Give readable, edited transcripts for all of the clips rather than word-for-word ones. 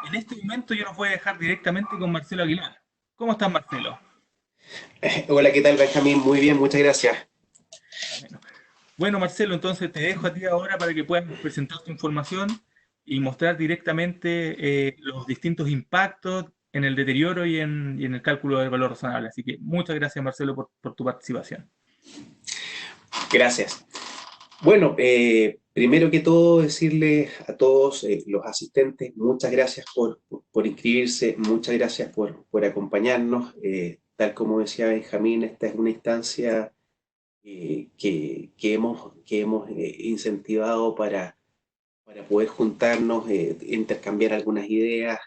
En este momento yo los voy a dejar directamente con Marcelo Aguilar. ¿Cómo estás, Marcelo? Hola, ¿qué tal, Benjamín? Muy bien, muchas gracias. Bueno, bueno, Marcelo, entonces te dejo a ti ahora para que puedas presentar tu información y mostrar directamente los distintos impactos en el deterioro y en el cálculo del valor razonable. Así que muchas gracias, Marcelo, por tu participación. Gracias. Bueno, primero que todo, decirles a todos los asistentes, muchas gracias por inscribirse, muchas gracias por acompañarnos. Tal como decía Benjamín, esta es una instancia que hemos incentivado para poder juntarnos, intercambiar algunas ideas.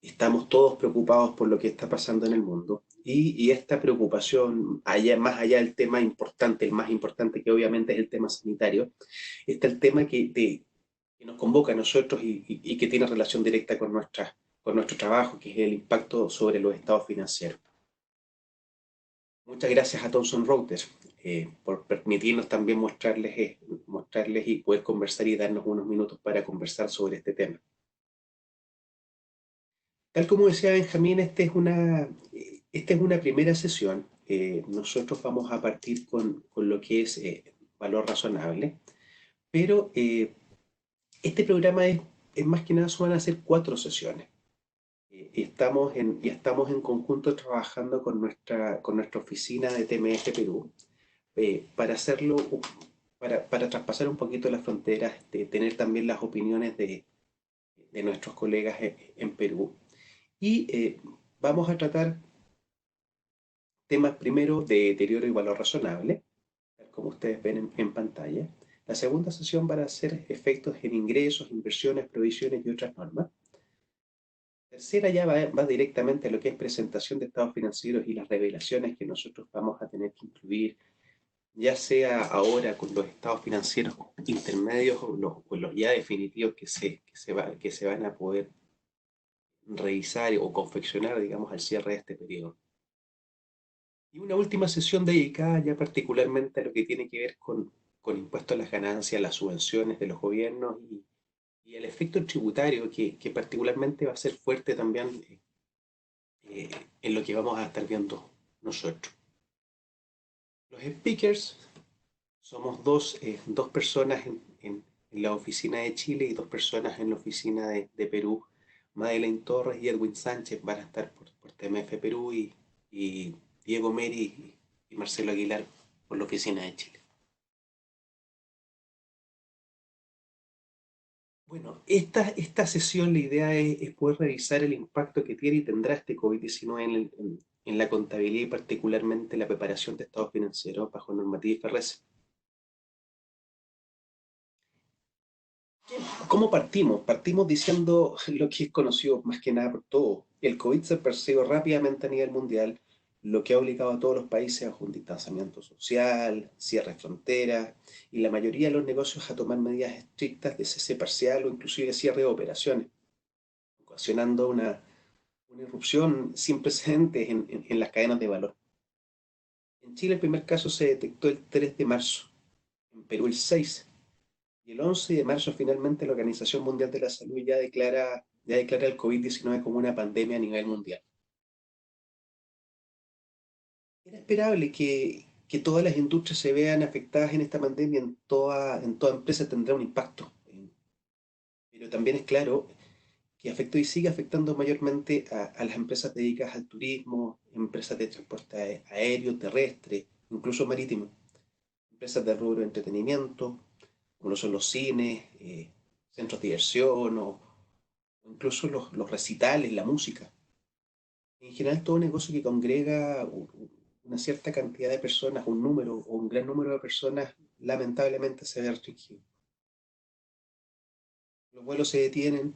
Estamos todos preocupados por lo que está pasando en el mundo y esta preocupación, más allá del tema importante, el más importante que obviamente es el tema sanitario, está el tema que nos convoca a nosotros y que tiene relación directa con nuestro trabajo, que es el impacto sobre los estados financieros. Muchas gracias a Thomson Reuters por permitirnos también mostrarles y poder conversar y darnos unos minutos para conversar sobre este tema. Tal como decía Benjamín, esta es una primera sesión. Nosotros vamos a partir con lo que es valor razonable, pero este programa es más que nada, van a ser 4 sesiones. Estamos en conjunto trabajando con nuestra oficina de TMF Perú para hacerlo, para traspasar un poquito las fronteras, de tener también las opiniones de nuestros colegas en Perú. Y vamos a tratar temas primero de deterioro y valor razonable, tal como ustedes ven en pantalla. La segunda sesión va a ser efectos en ingresos, inversiones, provisiones y otras normas. Tercera ya va directamente a lo que es presentación de estados financieros y las revelaciones que nosotros vamos a tener que incluir, ya sea ahora con los estados financieros intermedios o los ya definitivos que se van a poder revisar o confeccionar, digamos, al cierre de este periodo. Y una última sesión dedicada ya particularmente a lo que tiene que ver con impuestos a las ganancias, las subvenciones de los gobiernos y el efecto tributario que particularmente va a ser fuerte también en lo que vamos a estar viendo nosotros. Los speakers somos dos personas en la oficina de Chile y 2 personas en la oficina de Perú. Madeleine Torres y Edwin Sánchez van a estar por TMF Perú y Diego Meri y Marcelo Aguilar por la oficina de Chile. Bueno, esta sesión, la idea es poder revisar el impacto que tiene y tendrá este COVID-19 en la contabilidad y particularmente la preparación de estados financieros bajo normativa IFRS. ¿Cómo partimos? Partimos diciendo lo que es conocido más que nada por todos. El COVID se percibe rápidamente a nivel mundial, lo que ha obligado a todos los países a un distanciamiento social, cierre de fronteras y la mayoría de los negocios a tomar medidas estrictas de cese parcial o inclusive cierre de operaciones, ocasionando una irrupción sin precedentes en las cadenas de valor. En Chile el primer caso se detectó el 3 de marzo, en Perú el 6 y el 11 de marzo finalmente la Organización Mundial de la Salud ya declara el COVID-19 como una pandemia a nivel mundial. Era esperable que todas las industrias se vean afectadas en esta pandemia, en toda empresa tendrá un impacto. Pero también es claro que afectó y sigue afectando mayormente a las empresas dedicadas al turismo, empresas de transporte aéreo, terrestre, incluso marítimo, empresas de rubro de entretenimiento, como lo son los cines, centros de diversión o incluso los recitales, la música. En general, todo negocio que congrega una cierta cantidad de personas, un número o un gran número de personas, lamentablemente se ve restringido. Los vuelos se detienen,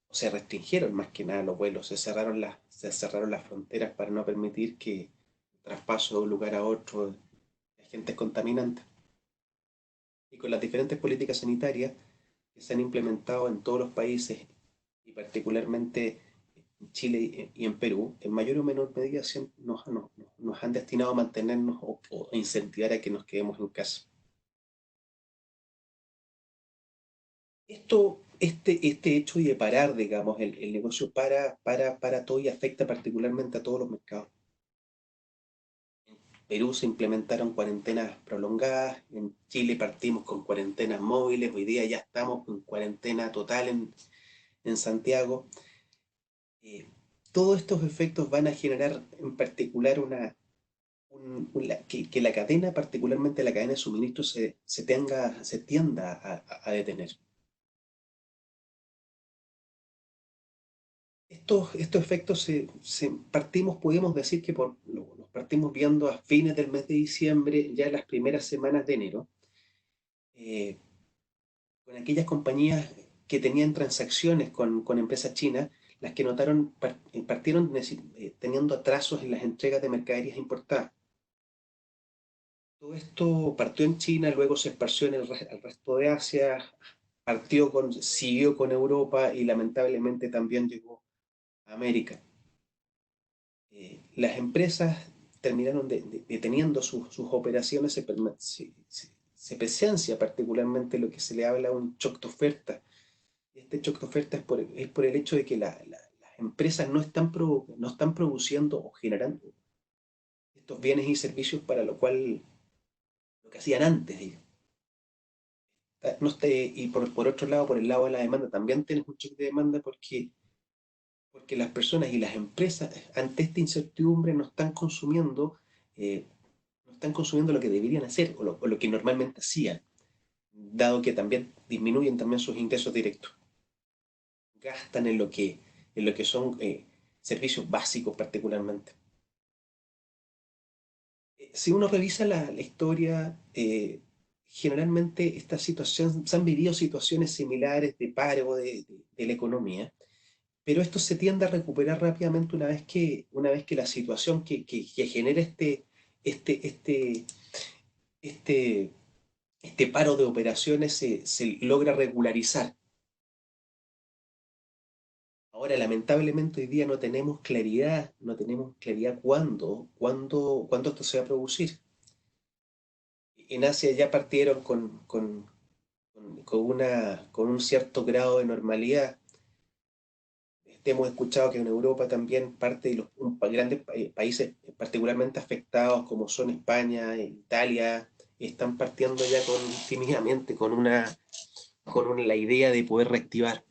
o se restringieron más que nada los vuelos, se cerraron las fronteras para no permitir que el traspaso de un lugar a otro de agentes contaminantes. Y con las diferentes políticas sanitarias que se han implementado en todos los países y particularmente en Chile y en Perú, en mayor o menor medida nos han destinado a mantenernos o a incentivar a que nos quedemos en casa. Esto este hecho de parar, digamos, el negocio para todo y afecta particularmente a todos los mercados. Perú se implementaron cuarentenas prolongadas, en Chile partimos con cuarentenas móviles, hoy día ya estamos con cuarentena total en Santiago. Eh, Todos estos efectos van a generar en particular que la cadena, particularmente la cadena de suministro, se tienda a detener. Estos efectos podemos decir que los partimos viendo a fines del mes de diciembre, ya en las primeras semanas de enero, eh, con aquellas compañías que tenían transacciones con empresas chinas, las que partieron teniendo atrasos en las entregas de mercaderías importadas. Todo esto partió en China, luego se esparció al resto de Asia, siguió con Europa y lamentablemente también llegó a América. Las empresas terminaron deteniendo sus operaciones, se presencia particularmente lo que se le habla un shock de oferta. Este shock de oferta es por el hecho de que las empresas no están produciendo o generando estos bienes y servicios para lo cual lo que hacían antes, digamos. No y por otro lado, por el lado de la demanda, también tienes un shock de demanda porque las personas y las empresas ante esta incertidumbre eh, no están consumiendo lo que deberían hacer o lo que normalmente hacían, dado que también disminuyen también sus ingresos directos. Gastan en lo que son servicios básicos particularmente. Si uno revisa la historia, generalmente esta situación, se han vivido situaciones similares de paro de la economía, pero esto se tiende a recuperar rápidamente una vez que la situación que genera este, este, este, este paro de operaciones se logra regularizar. Ahora, lamentablemente, hoy día no tenemos claridad cuándo esto se va a producir. En Asia ya partieron con un cierto grado de normalidad. Hemos escuchado que en Europa también parte de grandes países particularmente afectados como son España e Italia están partiendo ya tímidamente la idea de poder reactivar.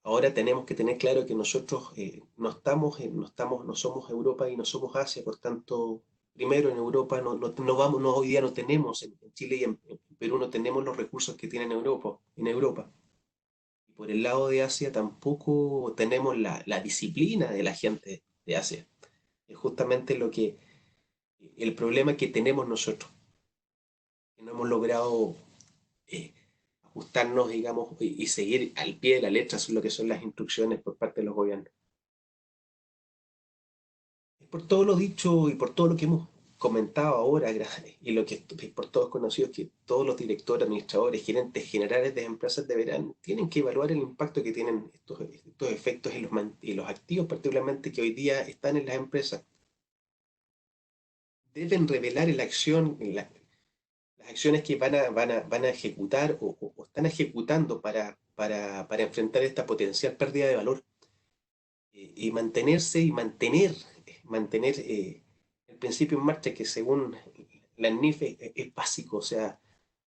Ahora tenemos que tener claro que nosotros no somos Europa y no somos Asia, por tanto, primero en Europa hoy día no tenemos, en Chile y en Perú no tenemos los recursos que tienen en Europa. Y por el lado de Asia tampoco tenemos la disciplina de la gente de Asia. Es justamente el problema que tenemos nosotros, que no hemos logrado eh, ajustarnos, digamos, y seguir al pie de la letra lo que son las instrucciones por parte de los gobiernos. Por todo lo dicho y por todo lo que hemos comentado ahora, y lo que es por todos conocidos, que todos los directores, administradores, gerentes generales de empresas tienen que evaluar el impacto que tienen estos efectos en los activos, particularmente que hoy día están en las empresas. Deben revelar en la acción, las acciones que van a ejecutar o están ejecutando para enfrentar esta potencial pérdida de valor y mantener el principio en marcha que según la NIF es básico. O sea,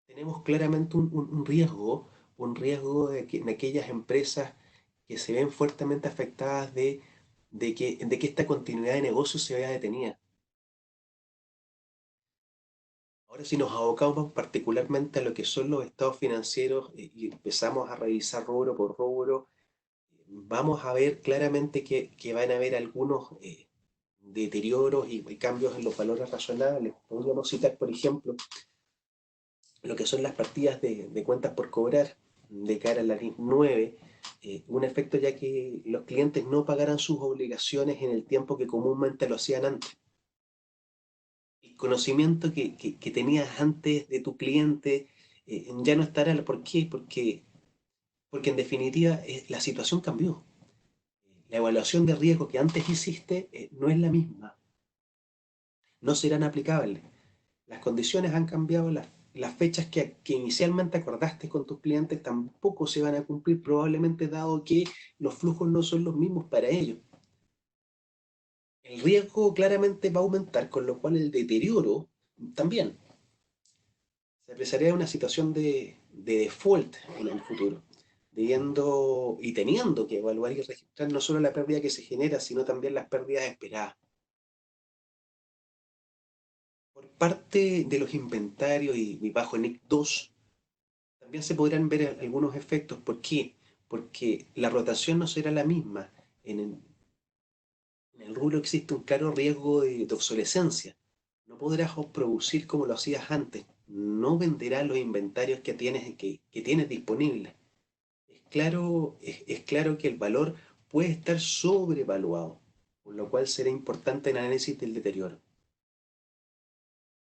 tenemos claramente un riesgo en aquellas empresas que se ven fuertemente afectadas de que esta continuidad de negocio se vea detenida. Ahora, si nos abocamos particularmente a lo que son los estados financieros y empezamos a revisar rubro por rubro, vamos a ver claramente que van a haber algunos deterioros y cambios en los valores razonables. Podríamos citar, por ejemplo, lo que son las partidas de cuentas por cobrar de cara a la NIF 9, un efecto ya que los clientes no pagarán sus obligaciones en el tiempo que comúnmente lo hacían antes. El conocimiento que tenías antes de tu cliente ya no estará. ¿Por qué? Porque en definitiva la situación cambió. La evaluación de riesgo que antes hiciste no es la misma, no serán aplicables. Las condiciones han cambiado, las fechas que inicialmente acordaste con tus clientes tampoco se van a cumplir, probablemente dado que los flujos no son los mismos para ellos. El riesgo claramente va a aumentar, con lo cual el deterioro también. Se apreciaría una situación de default en el futuro, debiendo y teniendo que evaluar y registrar no solo la pérdida que se genera, sino también las pérdidas esperadas. Por parte de los inventarios y bajo NIC 2, también se podrán ver algunos efectos. ¿Por qué? Porque la rotación no será la misma. En el rubro existe un claro riesgo de obsolescencia. No podrás producir como lo hacías antes. No venderás los inventarios que tienes disponibles. Es claro que el valor puede estar sobrevaluado, por lo cual será importante el análisis del deterioro.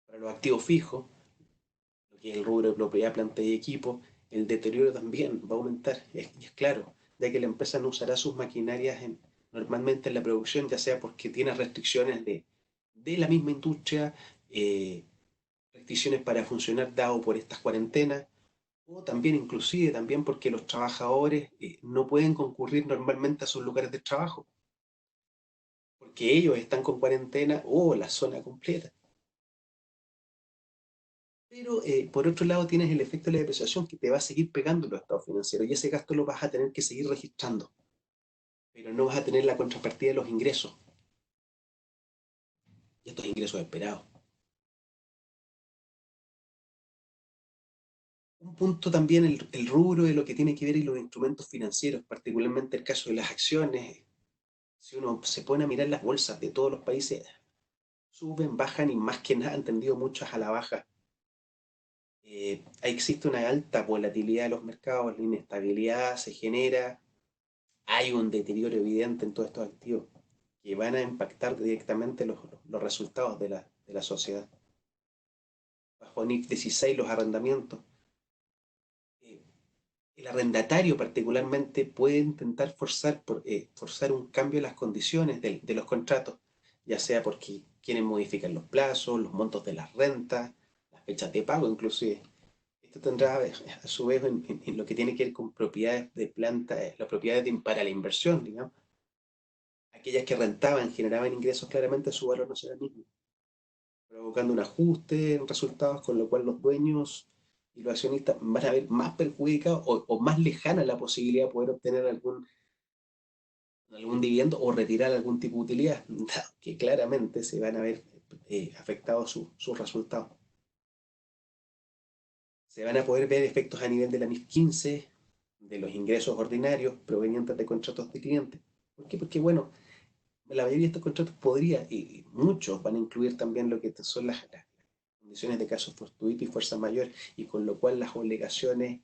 Para los activos fijos, lo que es el rubro de propiedad, planta y equipo, el deterioro también va a aumentar, y es claro, ya que la empresa no usará sus maquinarias normalmente en la producción, ya sea porque tiene restricciones de la misma industria, eh, restricciones para funcionar dado por estas cuarentenas, o también inclusive también porque los trabajadores no pueden concurrir normalmente a sus lugares de trabajo, porque ellos están con cuarentena o la zona completa. Pero por otro lado tienes el efecto de la depreciación que te va a seguir pegando en los estados financieros y ese gasto lo vas a tener que seguir registrando, pero no vas a tener la contrapartida de los ingresos y estos ingresos esperados. Un punto también el rubro de lo que tiene que ver y los instrumentos financieros, particularmente el caso de las acciones. Si uno se pone a mirar las bolsas de todos los países, suben, bajan y más que nada han tendido muchas a la baja. Existe una alta volatilidad de los mercados, la inestabilidad se genera, hay un deterioro evidente en todos estos activos que van a impactar directamente los resultados de la sociedad. Bajo NIF 16 los arrendamientos. Eh, el arrendatario particularmente puede intentar forzar un cambio en las condiciones de los contratos, ya sea porque quieren modificar los plazos, los montos de las rentas, las fechas de pago inclusive. Esto tendrá a su vez en lo que tiene que ver con propiedades de planta, las propiedades para la inversión, digamos. Aquellas que rentaban, generaban ingresos, claramente su valor no será el mismo, provocando un ajuste en resultados, con lo cual los dueños y los accionistas van a ver más perjudicados o más lejana la posibilidad de poder obtener algún dividendo o retirar algún tipo de utilidad, que claramente se van a ver afectados sus resultados. Se van a poder ver efectos a nivel de la MIF 15, de los ingresos ordinarios provenientes de contratos de clientes. ¿Por qué? Porque, bueno, la mayoría de estos contratos podría, y muchos van a incluir también lo que son las condiciones de caso fortuito y fuerza mayor, y con lo cual las obligaciones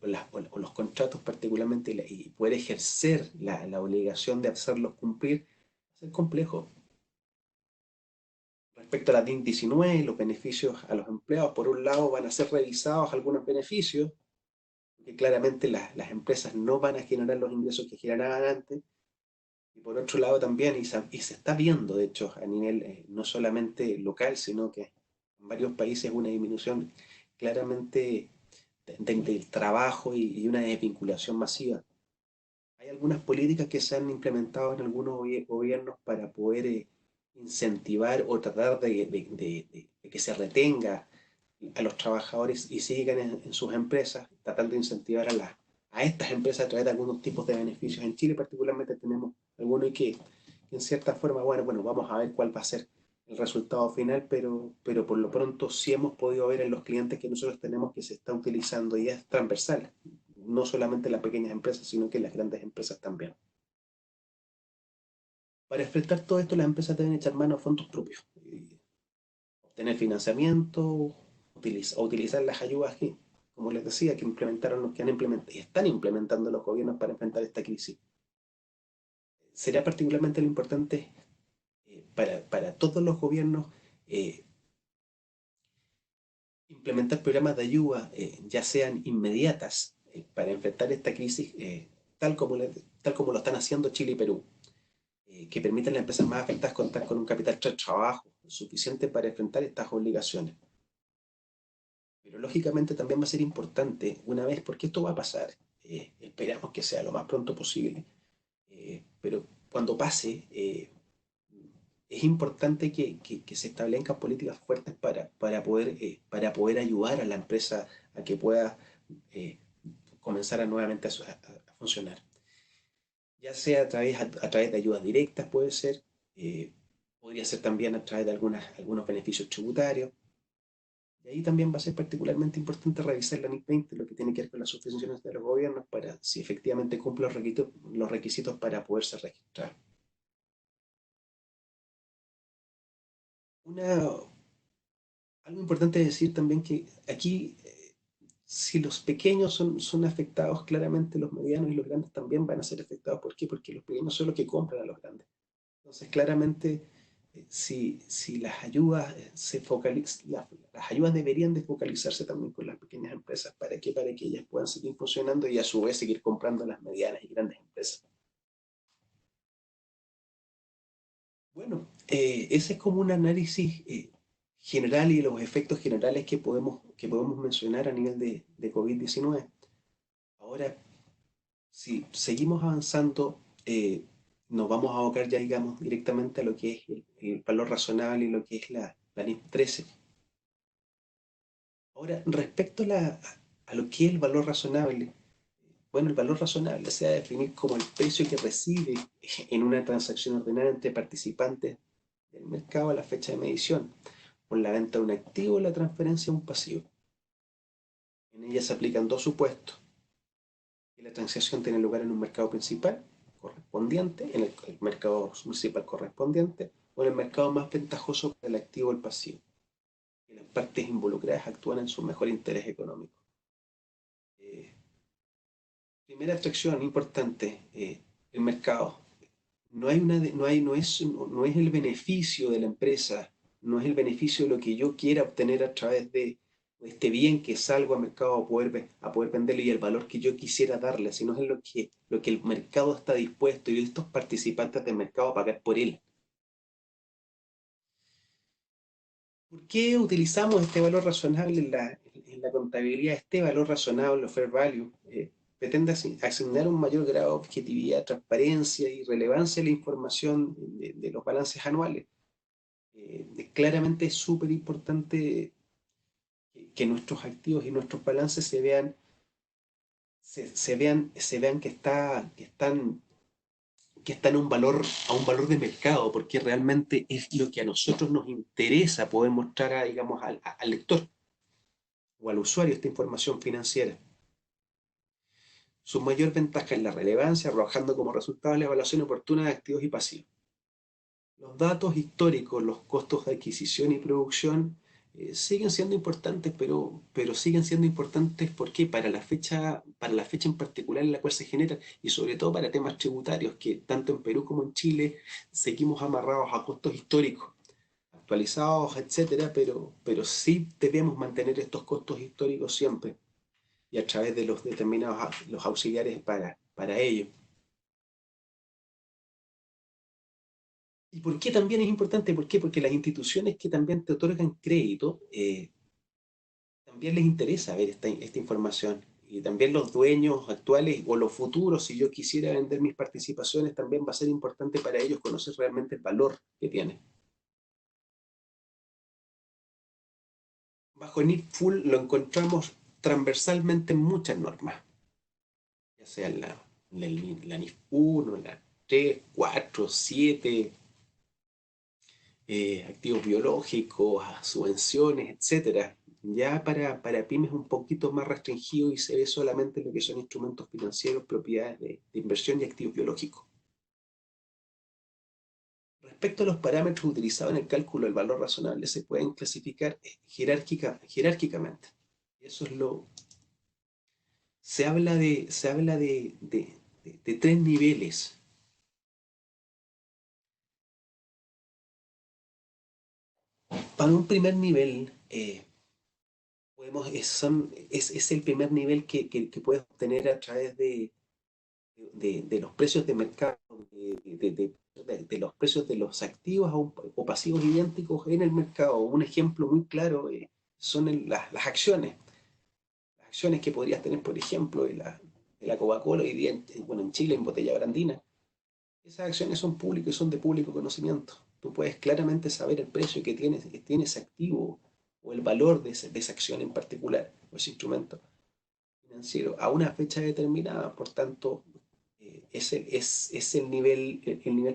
o los contratos particularmente y poder ejercer la obligación de hacerlos cumplir, va a ser complejo. Respecto a la DIN 19, los beneficios a los empleados, por un lado van a ser revisados algunos beneficios, porque claramente las empresas no van a generar los ingresos que generaban antes, y por otro lado también, y se está viendo de hecho a nivel no solamente local, sino que en varios países una disminución claramente del trabajo y una desvinculación masiva. Hay algunas políticas que se han implementado en algunos gobiernos para poder incentivar o tratar de que se retenga a los trabajadores y sigan en sus empresas, tratando de incentivar a estas empresas a través de algunos tipos de beneficios. En Chile particularmente tenemos algunos y que en cierta forma, bueno, vamos a ver cuál va a ser el resultado final, pero por lo pronto sí hemos podido ver en los clientes que nosotros tenemos que se está utilizando y es transversal, no solamente las pequeñas empresas, sino que las grandes empresas también. Para enfrentar todo esto, las empresas deben echar mano a fondos propios, obtener financiamiento, o utilizar las ayudas que, como les decía, que implementaron los que han implementado y están implementando los gobiernos para enfrentar esta crisis. Será particularmente lo importante para todos los gobiernos eh, implementar programas de ayuda, ya sean inmediatas, para enfrentar esta crisis, tal como lo están haciendo Chile y Perú, que permitan a las empresas más afectadas contar con un capital de trabajo suficiente para enfrentar estas obligaciones. Pero lógicamente también va a ser importante una vez, porque esto va a pasar, esperamos que sea lo más pronto posible, pero cuando pase, es importante que se establezcan políticas fuertes para poder ayudar a la empresa a que pueda eh, comenzar nuevamente a funcionar. Ya sea a través de ayudas directas, puede ser, eh, podría ser también a través de algunos beneficios tributarios. Y ahí también va a ser particularmente importante revisar la NIC 20, lo que tiene que ver con las subvenciones de los gobiernos, para si efectivamente cumple los requisitos para poderse registrar. Una, Algo importante es decir también que aquí, si los pequeños son afectados, claramente los medianos y los grandes también van a ser afectados. ¿Por qué? Porque los pequeños son los que compran a los grandes. Entonces, claramente, si las ayudas las ayudas deberían de focalizarse también con las pequeñas empresas. ¿Para qué? Para que ellas puedan seguir funcionando y a su vez seguir comprando a las medianas y grandes empresas. Bueno, ese es como un análisis general y los efectos generales que podemos mencionar a nivel de COVID-19. Ahora, si seguimos avanzando, nos vamos a abocar ya, digamos, directamente a lo que es el valor razonable y lo que es la NIF 13. Ahora, respecto a lo que es el valor razonable, bueno, el valor razonable se va a definir como el precio que recibe en una transacción ordenada entre participantes del mercado a la fecha de medición, por la venta de un activo o la transferencia de un pasivo. En ella se aplican dos supuestos: que la transacción tiene lugar en un mercado principal correspondiente, en el mercado principal correspondiente, o en el mercado más ventajoso para el activo o el pasivo, que las partes involucradas actúan en su mejor interés económico. Eh, Primera abstracción importante, el mercado. No hay una, no hay, no es el beneficio de la empresa, no es el beneficio de lo que yo quiera obtener a través de este bien que salgo al mercado a poder venderlo y el valor que yo quisiera darle, sino es lo que el mercado está dispuesto y estos participantes del mercado a pagar por él. ¿Por qué utilizamos este valor razonable en la contabilidad? Este valor razonable, o fair value, pretende asignar un mayor grado de objetividad, transparencia y relevancia a la información de los balances anuales. Claramente es súper importante que nuestros activos y nuestros balances se vean que están a un valor de mercado, porque realmente es lo que a nosotros nos interesa poder mostrar digamos, al lector o al usuario esta información financiera. Su mayor ventaja es la relevancia, arrojando como resultado la evaluación oportuna de activos y pasivos. Los datos históricos, los costos de adquisición y producción siguen siendo importantes, pero siguen siendo importantes porque para la fecha en particular en la cual se genera, y sobre todo para temas tributarios, que tanto en Perú como en Chile seguimos amarrados a costos históricos, actualizados, etcétera, pero sí debemos mantener estos costos históricos siempre y a través de los determinados los auxiliares para ello. ¿Y por qué también es importante? ¿Por qué? Porque las instituciones que también te otorgan crédito, también les interesa ver esta información. Y también los dueños actuales o los futuros, si yo quisiera vender mis participaciones, también va a ser importante para ellos conocer realmente el valor que tiene. Bajo NIF Full lo encontramos transversalmente en muchas normas, ya sea la NIF 1, la 3, 4, 7, activos biológicos, subvenciones, etcétera. Ya para pymes un poquito más restringido y se ve solamente lo que son instrumentos financieros, propiedades de inversión y activos biológicos. Respecto a los parámetros utilizados en el cálculo del valor razonable, se pueden clasificar jerárquicamente. Eso es lo. Se habla de tres niveles. Para un primer nivel, es el primer nivel que puedes obtener a través de los precios de mercado, de los precios de los activos o pasivos idénticos en el mercado. Un ejemplo muy claro son las acciones. Las acciones que podrías tener, por ejemplo, de la Coca-Cola hoy día, bueno, en Chile, en botella andina. Esas acciones son públicas y son de público conocimiento. Tú puedes claramente saber el precio que tiene ese activo o el valor de esa acción en particular, o ese instrumento financiero, a una fecha determinada. Por tanto, es el nivel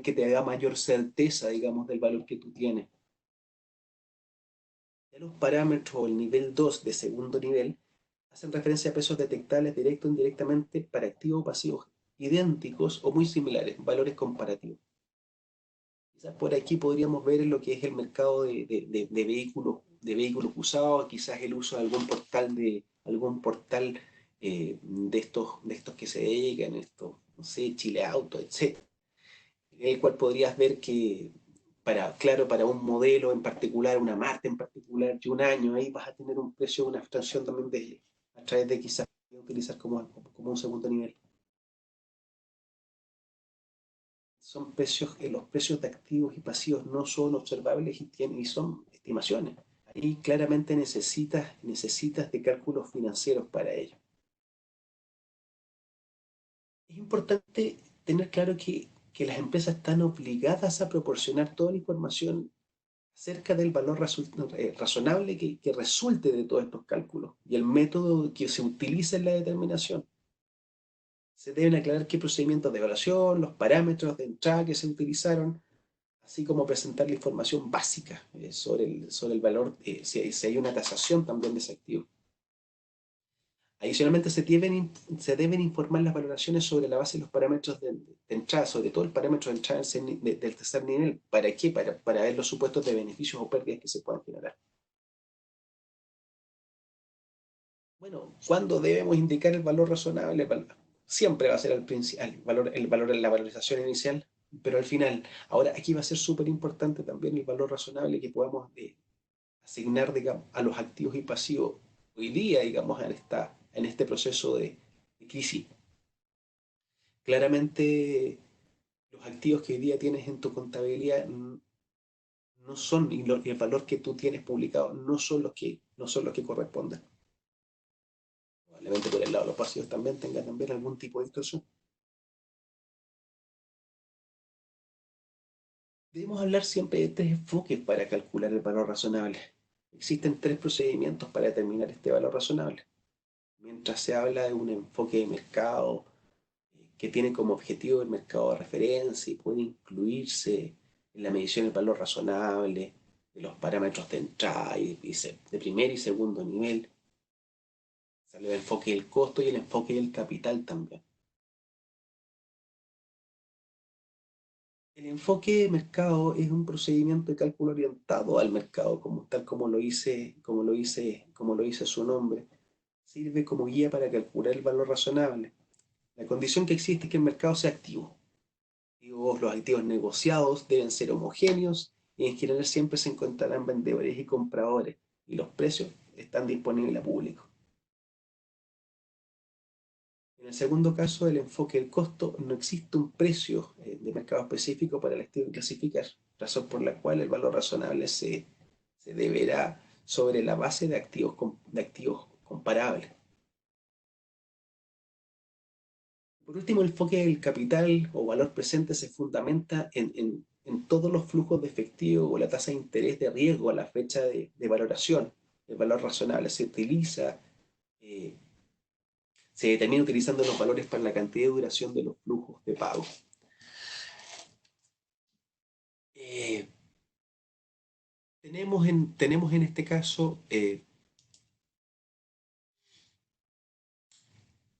que te da mayor certeza, digamos, del valor que tú tienes. Ya los parámetros o el nivel 2 de segundo nivel hacen referencia a precios detectables directo o indirectamente para activos o pasivos idénticos o muy similares, valores comparativos. Quizás por aquí podríamos ver lo que es el mercado de vehículos usados, quizás el uso de algún portal de estos que se dedican, esto, no sé, Chile Auto, etc. En el cual podrías ver que claro, para un modelo en particular, una marca en particular, de un año, ahí vas a tener un precio, una abstracción también a través de quizás utilizar como un segundo nivel. Son precios, los precios de activos y pasivos no son observables y son estimaciones. Ahí claramente necesitas de cálculos financieros para ello. Es importante tener claro que las empresas están obligadas a proporcionar toda la información acerca del valor razonable que resulte de todos estos cálculos y el método que se utiliza en la determinación. Se deben aclarar qué procedimientos de evaluación, los parámetros de entrada que se utilizaron, así como presentar la información básica sobre el valor, si hay una tasación también de ese activo. Adicionalmente, se deben informar las valoraciones sobre la base de los parámetros de entrada, sobre todo el parámetro de entrada del tercer nivel. ¿Para qué? Para ver los supuestos de beneficios o pérdidas que se puedan generar. Bueno, ¿cuándo debemos indicar el valor razonable? Siempre va a ser el valor en la valorización inicial, pero al final. Ahora, aquí va a ser súper importante también el valor razonable que podamos asignar, digamos, a los activos y pasivos hoy día, digamos, en este proceso de crisis. Claramente, los activos que hoy día tienes en tu contabilidad no son, y el valor que tú tienes publicado no son los que corresponden. Probablemente por el lado de los pasivos también tenga también algún tipo de distorsión. Debemos hablar siempre de tres enfoques para calcular el valor razonable. Existen tres procedimientos para determinar este valor razonable. Mientras se habla de un enfoque de mercado que tiene como objetivo el mercado de referencia y puede incluirse en la medición del valor razonable, de los parámetros de entrada de primer y segundo nivel. Sale el enfoque del costo y el enfoque del capital también. El enfoque de mercado es un procedimiento de cálculo orientado al mercado, tal como lo dice su nombre. Sirve como guía para calcular el valor razonable. La condición que existe es que el mercado sea activo. Los activos negociados deben ser homogéneos y en general siempre se encontrarán vendedores y compradores y los precios están disponibles a público. En el segundo caso, el enfoque del costo, no existe un precio de mercado específico para el activo que clasificar, razón por la cual el valor razonable se deberá sobre la base de activos comparables. Por último, el enfoque del capital o valor presente se fundamenta en todos los flujos de efectivo o la tasa de interés de riesgo a la fecha de valoración. El valor razonable eh, se determina utilizando los valores para la cantidad y duración de los flujos de pago. Eh, tenemos en este caso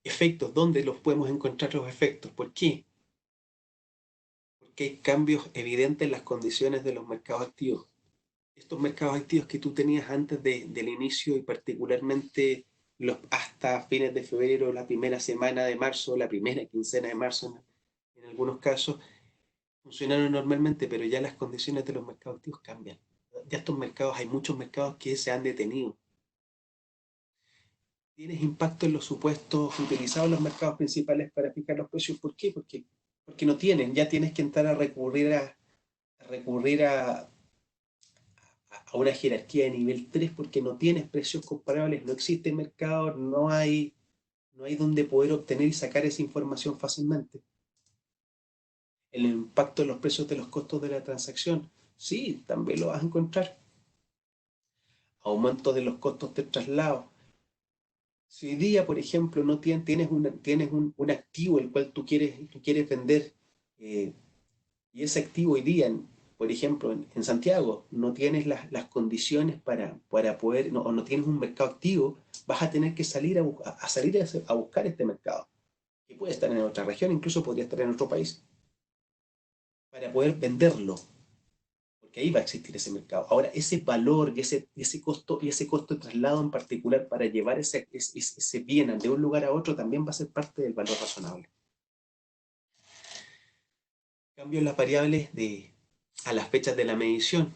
efectos. ¿Dónde los podemos encontrar los efectos? ¿Por qué? Porque hay cambios evidentes en las condiciones de los mercados activos. Estos mercados activos que tú tenías antes del inicio y particularmente hasta fines de febrero, la primera semana de marzo, la primera quincena de marzo en algunos casos, funcionaron normalmente, pero ya las condiciones de los mercados activos cambian. Ya hay muchos mercados que se han detenido. Tienes impacto en los supuestos utilizados en los mercados principales para fijar los precios. ¿Por qué? Porque no tienen, ya tienes que entrar a recurrir a a una jerarquía de nivel 3 porque no tienes precios comparables, no existe mercado, no hay donde poder obtener y sacar esa información fácilmente. El impacto de los precios de los costos de la transacción, sí, también lo vas a encontrar. Aumento de los costos de traslado. Si hoy día, por ejemplo, no tienes un activo el cual tú quieres vender, eh, y ese activo hoy día, por ejemplo, en Santiago, no tienes las condiciones para poder, o no tienes un mercado activo, vas a tener que salir a buscar este mercado, que puede estar en otra región, incluso podría estar en otro país, para poder venderlo, porque ahí va a existir ese mercado. Ahora, ese valor y ese costo de traslado en particular para llevar ese bien de un lugar a otro también va a ser parte del valor razonable. Cambio en las variables a las fechas de la medición.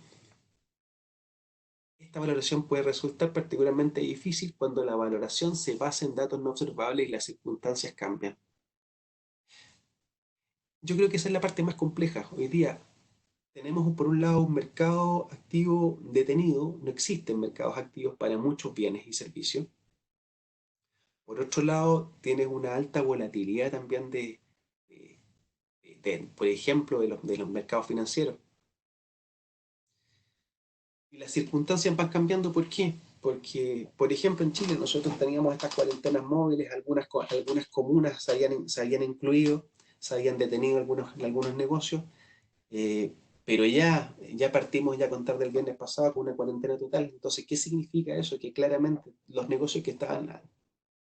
Esta valoración puede resultar particularmente difícil cuando la valoración se basa en datos no observables y las circunstancias cambian. Yo creo que esa es la parte más compleja. Hoy día tenemos por un lado un mercado activo detenido, no existen mercados activos para muchos bienes y servicios. Por otro lado, tienes una alta volatilidad también de- por ejemplo, de los mercados financieros. Y las circunstancias van cambiando, ¿por qué? Porque, por ejemplo, en Chile nosotros teníamos estas cuarentenas móviles, algunas comunas se habían incluido, se habían detenido algunos negocios, eh, pero ya partimos ya a contar del viernes pasado con una cuarentena total. Entonces, ¿qué significa eso? Que claramente los negocios que estaban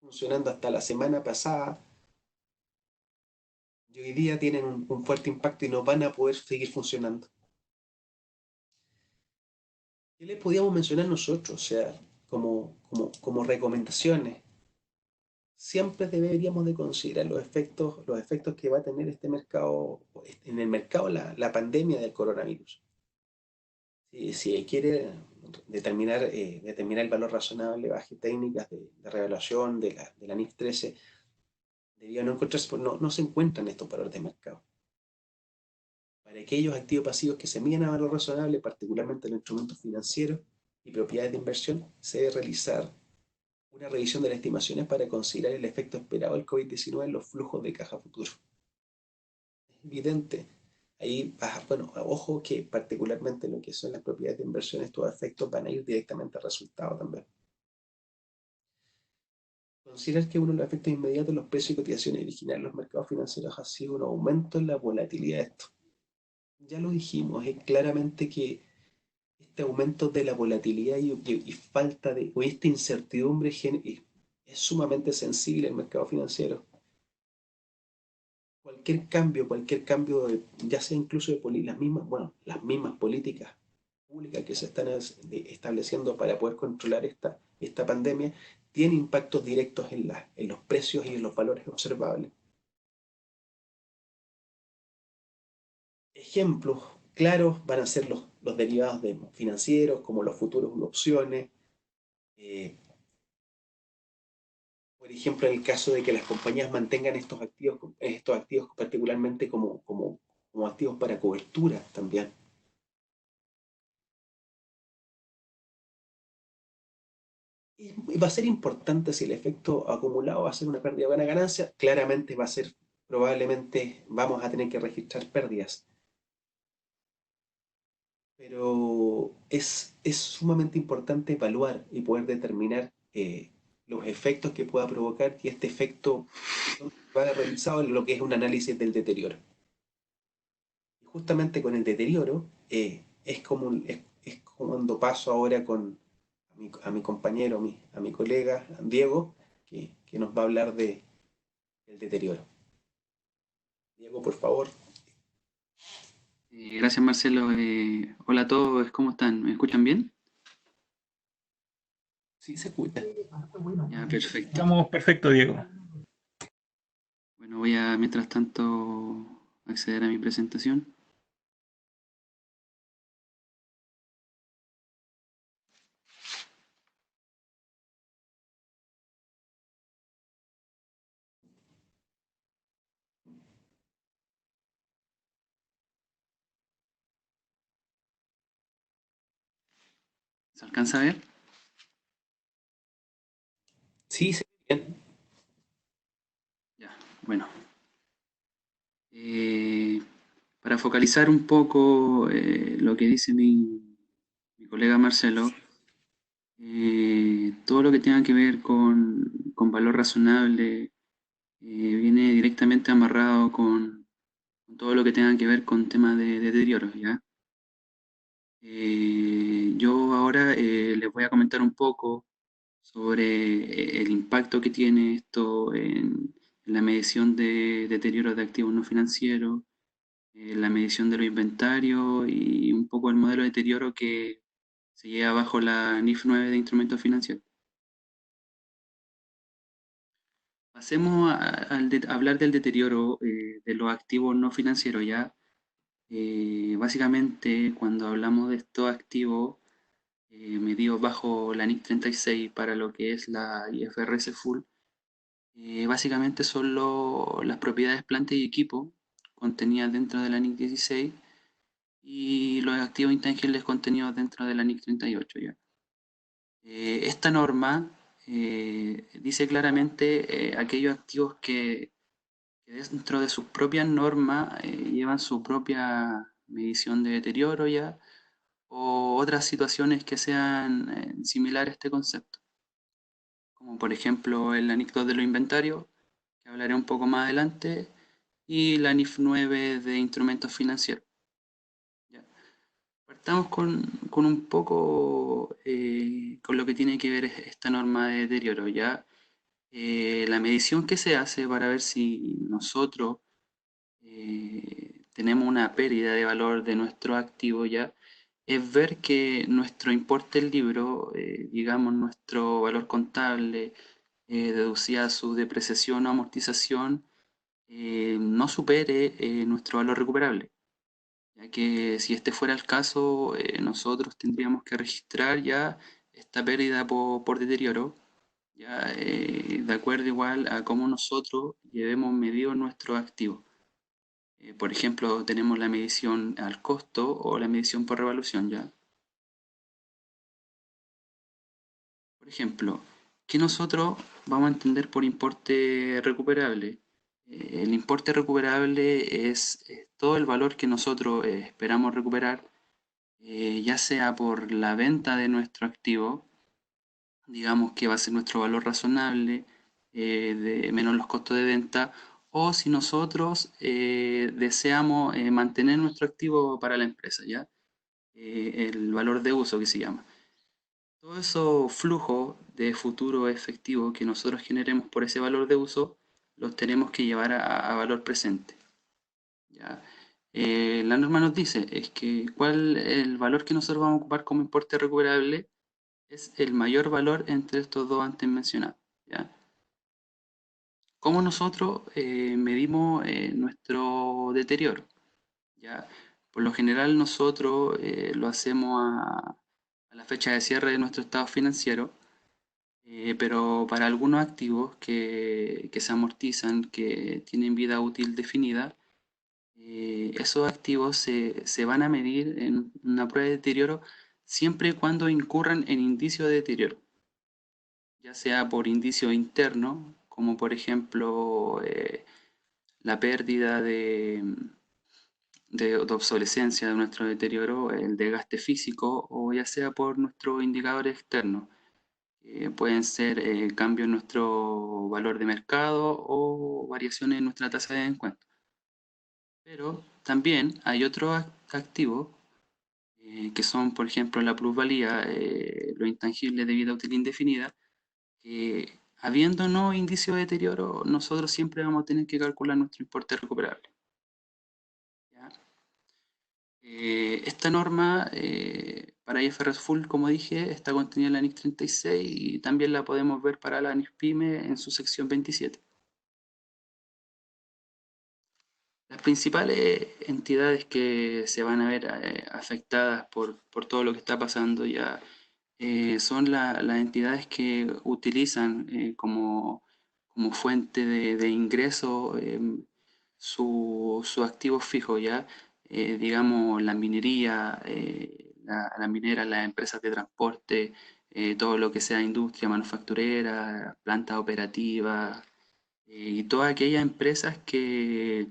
funcionando hasta la semana pasada y hoy día tienen un fuerte impacto y no van a poder seguir funcionando. ¿Qué les podíamos mencionar nosotros? O sea, como recomendaciones. Siempre deberíamos de considerar los efectos que va a tener este mercado, en el mercado la pandemia del coronavirus. Si quiere determinar el valor razonable bajo técnicas de revelación de la NIF 13, debió no encontrarse, no se encuentran estos valores de mercado. Para aquellos activos pasivos que se miden a valor razonable, particularmente los instrumentos financieros y propiedades de inversión, se debe realizar una revisión de las estimaciones para considerar el efecto esperado del COVID-19 en los flujos de caja futuros. Es evidente. Ahí, bueno, ojo que particularmente lo que son las propiedades de inversión, estos efectos van a ir directamente al resultado también. Considerar que uno de los efectos inmediatos de los precios y cotizaciones originales en los mercados financieros ha sido un aumento en la volatilidad de estos. Ya lo dijimos, es claramente que este aumento de la volatilidad y falta o esta incertidumbre es sumamente sensible al mercado financiero. Cualquier cambio, ya sea incluso las mismas políticas públicas que se están estableciendo para poder controlar esta pandemia, tiene impactos directos en los precios y en los valores observables. Ejemplos claros van a ser los derivados financieros, como los futuros de opciones. eh, por ejemplo, en el caso de que las compañías mantengan estos activos particularmente como activos para cobertura también. Y va a ser importante si el efecto acumulado va a ser una pérdida o una ganancia. Claramente probablemente vamos a tener que registrar pérdidas. Pero es sumamente importante evaluar y poder determinar los efectos que pueda provocar y este efecto va realizado en lo que es un análisis del deterioro. Y justamente con el deterioro es como cuando paso ahora a mi compañero, a mi colega Diego, que nos va a hablar del deterioro. Diego, por favor. Gracias, Marcelo. Hola a todos, ¿cómo están? ¿Me escuchan bien? Sí, se escucha. Ya, perfecto. Estamos perfecto, Diego. Bueno, voy a, mientras tanto, acceder a mi presentación. ¿Se alcanza a ver? Sí, sí, bien. Ya, bueno. Eh, para focalizar un poco lo que dice mi colega Marcelo, todo lo que tenga que ver con valor razonable viene directamente amarrado con todo lo que tenga que ver con temas de deterioro, ¿ya? Yo ahora les voy a comentar un poco sobre el impacto que tiene esto en la medición de deterioro de activos no financieros, la medición de los inventarios y un poco el modelo de deterioro que se lleva bajo la NIF 9 de instrumentos financieros. Pasemos a hablar del deterioro de los activos no financieros ya. Básicamente, cuando hablamos de estos activos medidos bajo la NIC 36 para lo que es la IFRS Full, básicamente son las propiedades, planta y equipo contenidas dentro de la NIC 16 y los activos intangibles contenidos dentro de la NIC 38 ya. Esta norma dice claramente aquellos activos que dentro de sus propias normas llevan su propia medición de deterioro ya, o otras situaciones que sean similares a este concepto, como por ejemplo el anexo de los inventarios, que hablaré un poco más adelante, y la NIF 9 de instrumentos financieros. ¿Ya? Partamos con un poco con lo que tiene que ver esta norma de deterioro, ¿ya? La medición que se hace para ver si nosotros tenemos una pérdida de valor de nuestro activo ya, es ver que nuestro importe del libro, digamos nuestro valor contable, deducida su depreciación o amortización, no supere nuestro valor recuperable. Ya que si este fuera el caso, nosotros tendríamos que registrar ya esta pérdida por deterioro, ya de acuerdo igual a cómo nosotros llevemos medido nuestro activo. Por ejemplo, tenemos la medición al costo o la medición por revaluación, ¿ya? Por ejemplo, ¿qué nosotros vamos a entender por importe recuperable? El importe recuperable es todo el valor que nosotros esperamos recuperar, ya sea por la venta de nuestro activo, digamos que va a ser nuestro valor razonable, de menos los costos de venta, o si nosotros deseamos mantener nuestro activo para la empresa, ¿ya? El valor de uso que se llama. Todo eso flujo de futuro efectivo que nosotros generemos por ese valor de uso, los tenemos que llevar a valor presente, ¿ya? La norma nos dice es que cuál el valor que nosotros vamos a ocupar como importe recuperable es el mayor valor entre estos dos antes mencionados, ¿ya? ¿Cómo nosotros medimos nuestro deterioro? ¿Ya? Por lo general nosotros lo hacemos a la fecha de cierre de nuestro estado financiero, pero para algunos activos que se amortizan, que tienen vida útil definida, esos activos se van a medir en una prueba de deterioro siempre y cuando incurran en indicios de deterioro, ya sea por indicio interno, como por ejemplo la pérdida de obsolescencia de nuestro deterioro, el desgaste físico, o ya sea por nuestros indicadores externos. Pueden ser cambios en nuestro valor de mercado o variaciones en nuestra tasa de descuento. Pero también hay otros activos que son, por ejemplo, la plusvalía, los intangibles de vida útil indefinida, que habiendo no indicio de deterioro, nosotros siempre vamos a tener que calcular nuestro importe recuperable. ¿Ya? Esta norma para IFRS Full, como dije, está contenida en la NIC 36 y también la podemos ver para la NIC PYME en su sección 27. Las principales entidades que se van a ver afectadas por todo lo que está pasando ya son las entidades que utilizan como fuente de ingreso su activo fijo, ya digamos la minería, las mineras, las empresas de transporte, todo lo que sea industria manufacturera, plantas operativas, y todas aquellas empresas que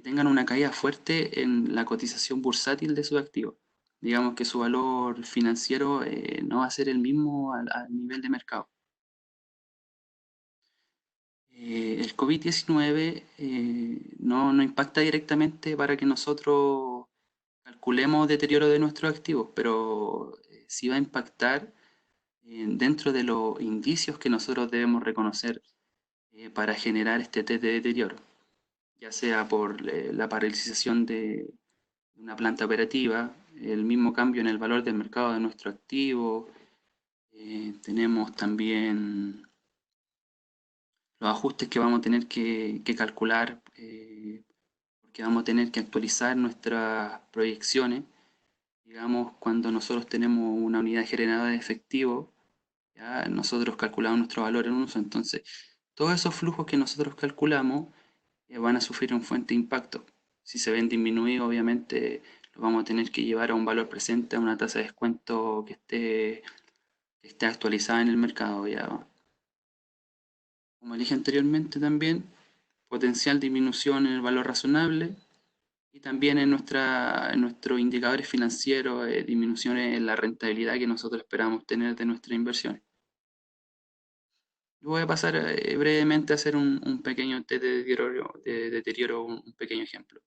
tengan una caída fuerte en la cotización bursátil de sus activos. Digamos que su valor financiero no va a ser el mismo al nivel de mercado. El COVID-19 no impacta directamente para que nosotros calculemos deterioro de nuestros activos, pero sí va a impactar dentro de los indicios que nosotros debemos reconocer para generar este test de deterioro, ya sea por la paralización de una planta operativa, el mismo cambio en el valor del mercado de nuestro activo, tenemos también los ajustes que vamos a tener que calcular, porque vamos a tener que actualizar nuestras proyecciones. Digamos, cuando nosotros tenemos una unidad generada de efectivo, ya nosotros calculamos nuestro valor en uso. Entonces, todos esos flujos que nosotros calculamos van a sufrir un fuerte impacto. Si se ven disminuidos, obviamente los vamos a tener que llevar a un valor presente, a una tasa de descuento que esté actualizada en el mercado. Ya. Como dije anteriormente también, potencial disminución en el valor razonable y también en nuestros indicadores financieros, disminuciones en la rentabilidad que nosotros esperamos tener de nuestras inversiones. Voy a pasar brevemente a hacer un pequeño test de deterioro, un pequeño ejemplo.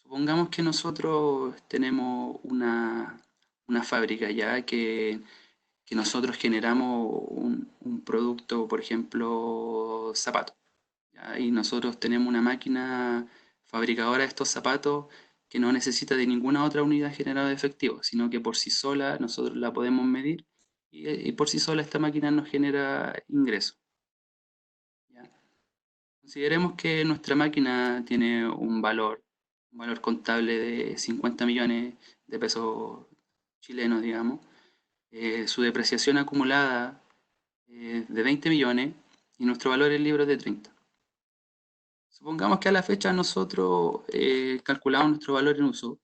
Supongamos que nosotros tenemos una fábrica ya que nosotros generamos un producto, por ejemplo, zapatos. ¿Ya? Y nosotros tenemos una máquina fabricadora de estos zapatos que no necesita de ninguna otra unidad generada de efectivo, sino que por sí sola nosotros la podemos medir y por sí sola esta máquina nos genera ingresos. ¿Ya? Consideremos que nuestra máquina tiene un valor contable de 50 millones de pesos chilenos, digamos. Su depreciación acumulada de 20 millones y nuestro valor en libros de 30. Supongamos que a la fecha nosotros calculamos nuestro valor en uso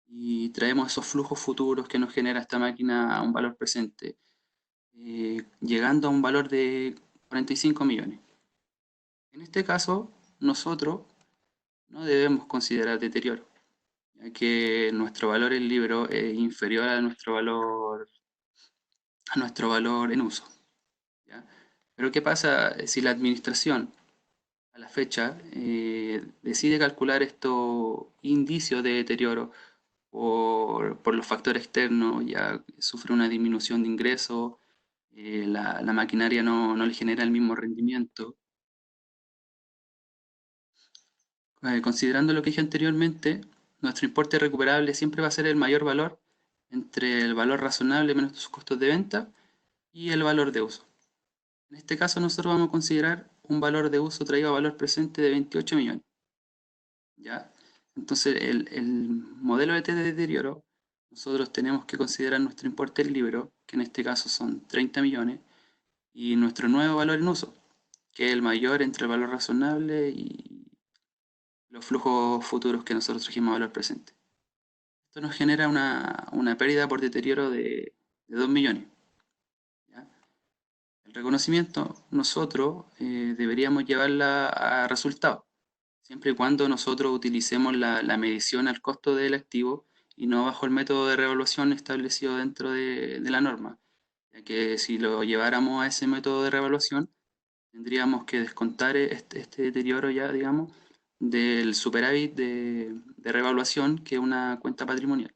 y traemos esos flujos futuros que nos genera esta máquina a un valor presente, llegando a un valor de 45 millones. En este caso, nosotros no debemos considerar deterioro, ya que nuestro valor en libro es inferior a nuestro valor en uso. ¿Ya? Pero ¿qué pasa si la administración a la fecha decide calcular estos indicios de deterioro por los factores externos? Ya sufre una disminución de ingresos, la maquinaria no le genera el mismo rendimiento. Considerando lo que dije anteriormente, nuestro importe recuperable siempre va a ser el mayor valor entre el valor razonable menos sus costos de venta y el valor de uso. En este caso nosotros vamos a considerar un valor de uso traído a valor presente de 28 millones. ¿Ya? Entonces el modelo de test de deterioro, nosotros tenemos que considerar nuestro importe del libro, que en este caso son 30 millones, y nuestro nuevo valor en uso, que es el mayor entre el valor razonable y los flujos futuros que nosotros trajimos a valor presente. Esto nos genera una pérdida por deterioro de 2 millones. ¿Ya? El reconocimiento nosotros deberíamos llevarla a resultados, siempre y cuando nosotros utilicemos la medición al costo del activo y no bajo el método de revaluación establecido dentro de la norma, ya que si lo lleváramos a ese método de revaluación, tendríamos que descontar este deterioro ya, digamos, del superávit de revaluación, que es una cuenta patrimonial.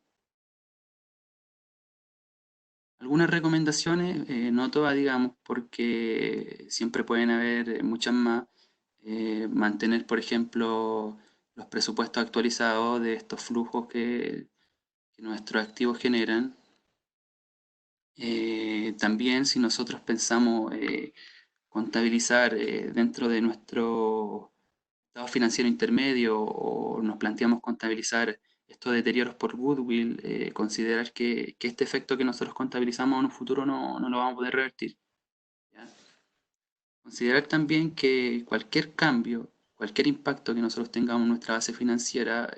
Algunas recomendaciones, no todas, digamos, porque siempre pueden haber muchas más. Mantener, por ejemplo, los presupuestos actualizados de estos flujos que nuestros activos generan. También si nosotros pensamos contabilizar dentro de nuestro estado financiero intermedio o nos planteamos contabilizar estos deterioros por goodwill, considerar que este efecto que nosotros contabilizamos en un futuro no lo vamos a poder revertir. ¿Ya? Considerar también que cualquier cambio, cualquier impacto que nosotros tengamos en nuestra base financiera,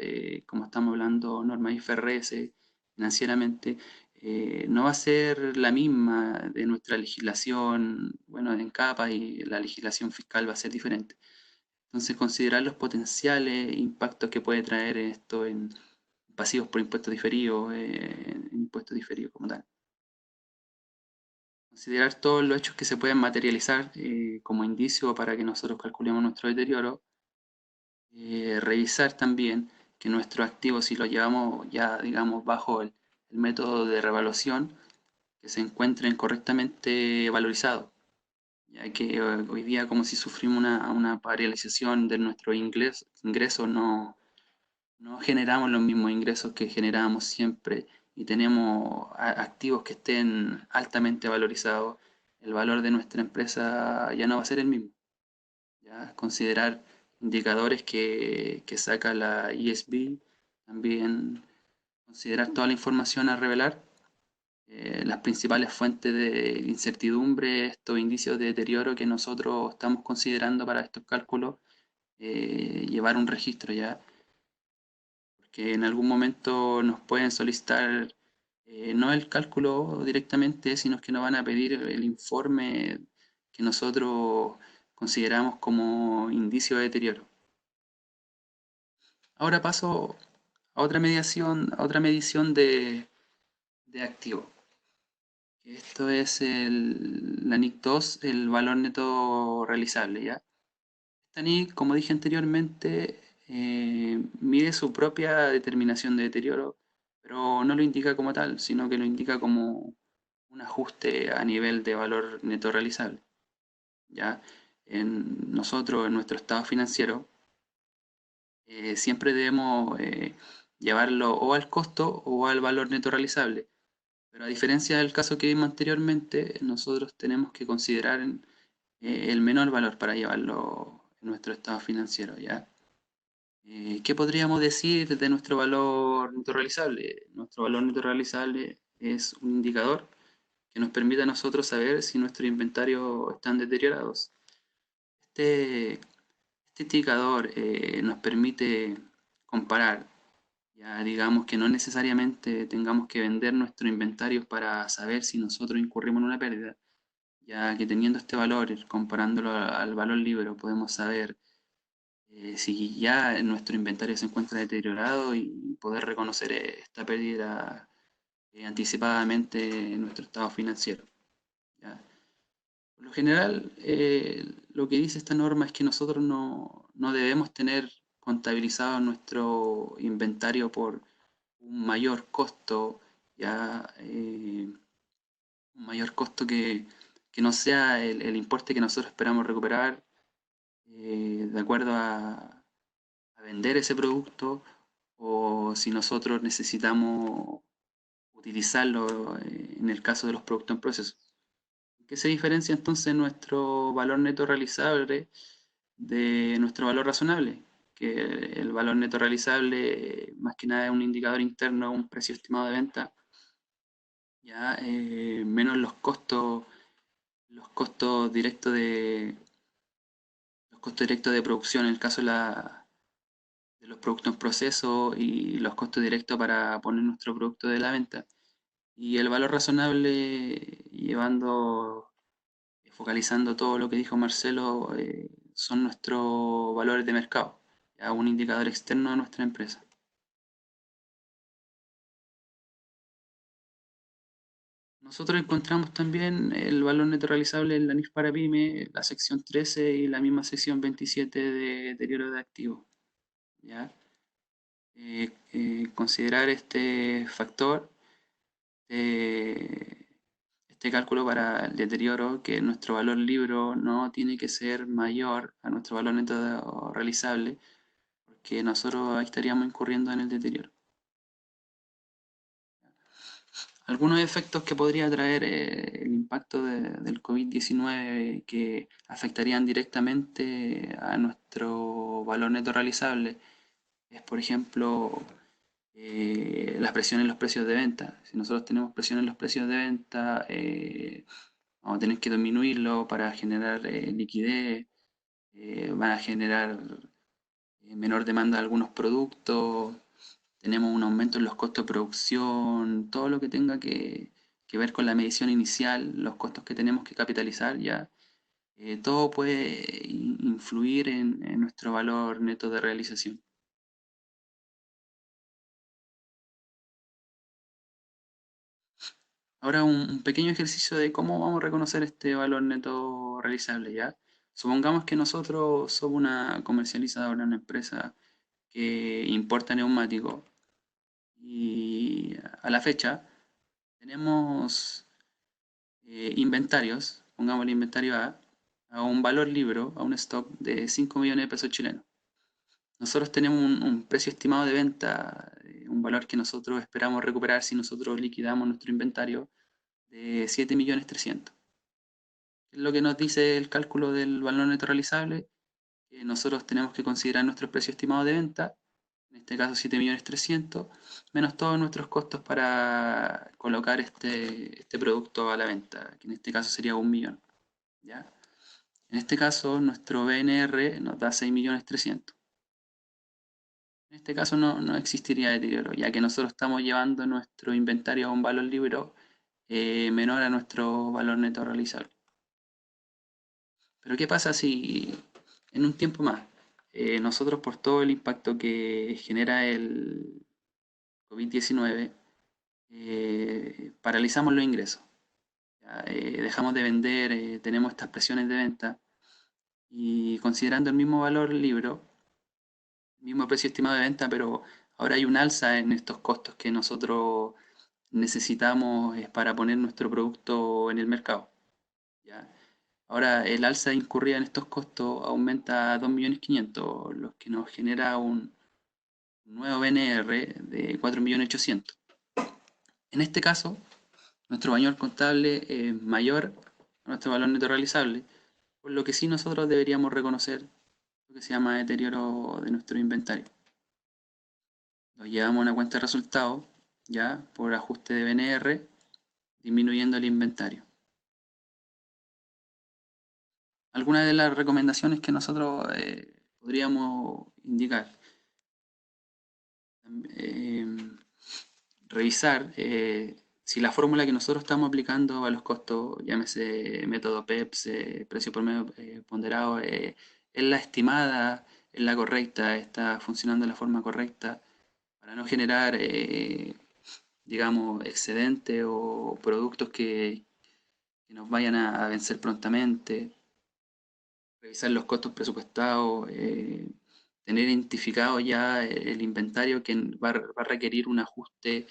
como estamos hablando, normas IFRS, financieramente, no va a ser la misma de nuestra legislación, bueno, en capa, y la legislación fiscal va a ser diferente. Entonces, considerar los potenciales impactos que puede traer esto en pasivos por impuestos diferidos como tal. Considerar todos los hechos que se pueden materializar como indicio para que nosotros calculemos nuestro deterioro. Revisar también que nuestros activos, si los llevamos ya, digamos, bajo el método de revaluación, que se encuentren correctamente valorizados, ya que hoy día, como si sufrimos una paralización de nuestro ingreso, no generamos los mismos ingresos que generábamos siempre y tenemos activos que estén altamente valorizados, el valor de nuestra empresa ya no va a ser el mismo. ¿Ya? Considerar indicadores que saca la ISB, también considerar toda la información a revelar, las principales fuentes de incertidumbre, estos indicios de deterioro que nosotros estamos considerando para estos cálculos, llevar un registro ya, porque en algún momento nos pueden solicitar no el cálculo directamente, sino que nos van a pedir el informe que nosotros consideramos como indicio de deterioro. Ahora paso a otra medición de activo. Esto es la NIC 2, el valor neto realizable, ¿ya? Esta NIC, como dije anteriormente, mide su propia determinación de deterioro, pero no lo indica como tal, sino que lo indica como un ajuste a nivel de valor neto realizable, ¿ya? Nosotros, en nuestro estado financiero, siempre debemos llevarlo o al costo o al valor neto realizable. Pero a diferencia del caso que vimos anteriormente, nosotros tenemos que considerar el menor valor para llevarlo en nuestro estado financiero, ¿ya? ¿Qué podríamos decir de nuestro valor neto realizable? Nuestro valor neto realizable es un indicador que nos permite a nosotros saber si nuestros inventarios están deteriorados. Este indicador nos permite comparar, ya digamos que no necesariamente tengamos que vender nuestro inventario para saber si nosotros incurrimos en una pérdida, ya que teniendo este valor, comparándolo al valor libre, podemos saber si ya nuestro inventario se encuentra deteriorado y poder reconocer esta pérdida anticipadamente en nuestro estado financiero, ¿ya? Por lo general, lo que dice esta norma es que nosotros no debemos tener contabilizado nuestro inventario por un mayor costo, ya un mayor costo que no sea el importe que nosotros esperamos recuperar de acuerdo a vender ese producto, o si nosotros necesitamos utilizarlo en el caso de los productos en proceso. ¿Qué se diferencia entonces nuestro valor neto realizable de nuestro valor razonable? Que el valor neto realizable, más que nada, es un indicador interno, un precio estimado de venta, ya menos los costos directos de producción en el caso de los productos en proceso y los costos directos para poner nuestro producto de la venta. Y el valor razonable, focalizando todo lo que dijo Marcelo, son nuestros valores de mercado, ya un indicador externo a nuestra empresa. Nosotros encontramos también el valor neto realizable en la NIF para PYME, la sección 13 y la misma sección 27 de deterioro de activos, ¿ya? Considerar este factor, eh, este cálculo para el deterioro, que nuestro valor libro no tiene que ser mayor a nuestro valor neto realizable, porque nosotros ahí estaríamos incurriendo en el deterioro. Algunos efectos que podría traer el impacto del COVID-19 que afectarían directamente a nuestro valor neto realizable es, por ejemplo, la presión en los precios de venta. Si nosotros tenemos presión en los precios de venta, vamos a tener que disminuirlo para generar liquidez, van a generar menor demanda de algunos productos, tenemos un aumento en los costos de producción, todo lo que tenga que ver con la medición inicial, los costos que tenemos que capitalizar, ya todo puede influir en nuestro valor neto de realización. Ahora un pequeño ejercicio de cómo vamos a reconocer este valor neto realizable, ¿ya? Supongamos que nosotros somos una comercializadora, una empresa que importa neumáticos y a la fecha tenemos inventarios, pongamos el inventario a un valor libro, a un stock de 5 millones de pesos chilenos. Nosotros tenemos un precio estimado de venta, un valor que nosotros esperamos recuperar si nosotros liquidamos nuestro inventario de 7.300.000. ¿Qué es lo que nos dice el cálculo del valor neto realizable? Que nosotros tenemos que considerar nuestro precio estimado de venta, en este caso 7.300.000, menos todos nuestros costos para colocar este producto a la venta, que en este caso sería 1.000.000, ¿ya? En este caso, nuestro BNR nos da 6.300.000. En este caso no existiría deterioro, ya que nosotros estamos llevando nuestro inventario a un valor libro menor a nuestro valor neto realizable. Pero ¿qué pasa si en un tiempo más nosotros por todo el impacto que genera el COVID-19 paralizamos los ingresos? ¿Ya? Dejamos de vender, tenemos estas presiones de venta y considerando el mismo valor libro, mismo precio estimado de venta, pero ahora hay un alza en estos costos que nosotros necesitamos para poner nuestro producto en el mercado, ¿ya? Ahora el alza incurrida en estos costos aumenta a 2.500.000, lo que nos genera un nuevo BNR de 4.800.000. En este caso, nuestro valor contable es mayor a nuestro valor neto realizable, por lo que sí nosotros deberíamos reconocer lo que se llama deterioro de nuestro inventario. Lo llevamos a una cuenta de resultados, ya por ajuste de BNR, disminuyendo el inventario. Algunas de las recomendaciones que nosotros podríamos indicar. Eh, Revisar si la fórmula que nosotros estamos aplicando a los costos, llámese método PEPS, precio por medio ponderado, es la estimada, es la correcta, está funcionando de la forma correcta, para no generar, digamos, excedentes o productos que nos vayan a vencer prontamente. Revisar los costos presupuestados, tener identificado ya el inventario que va a requerir un ajuste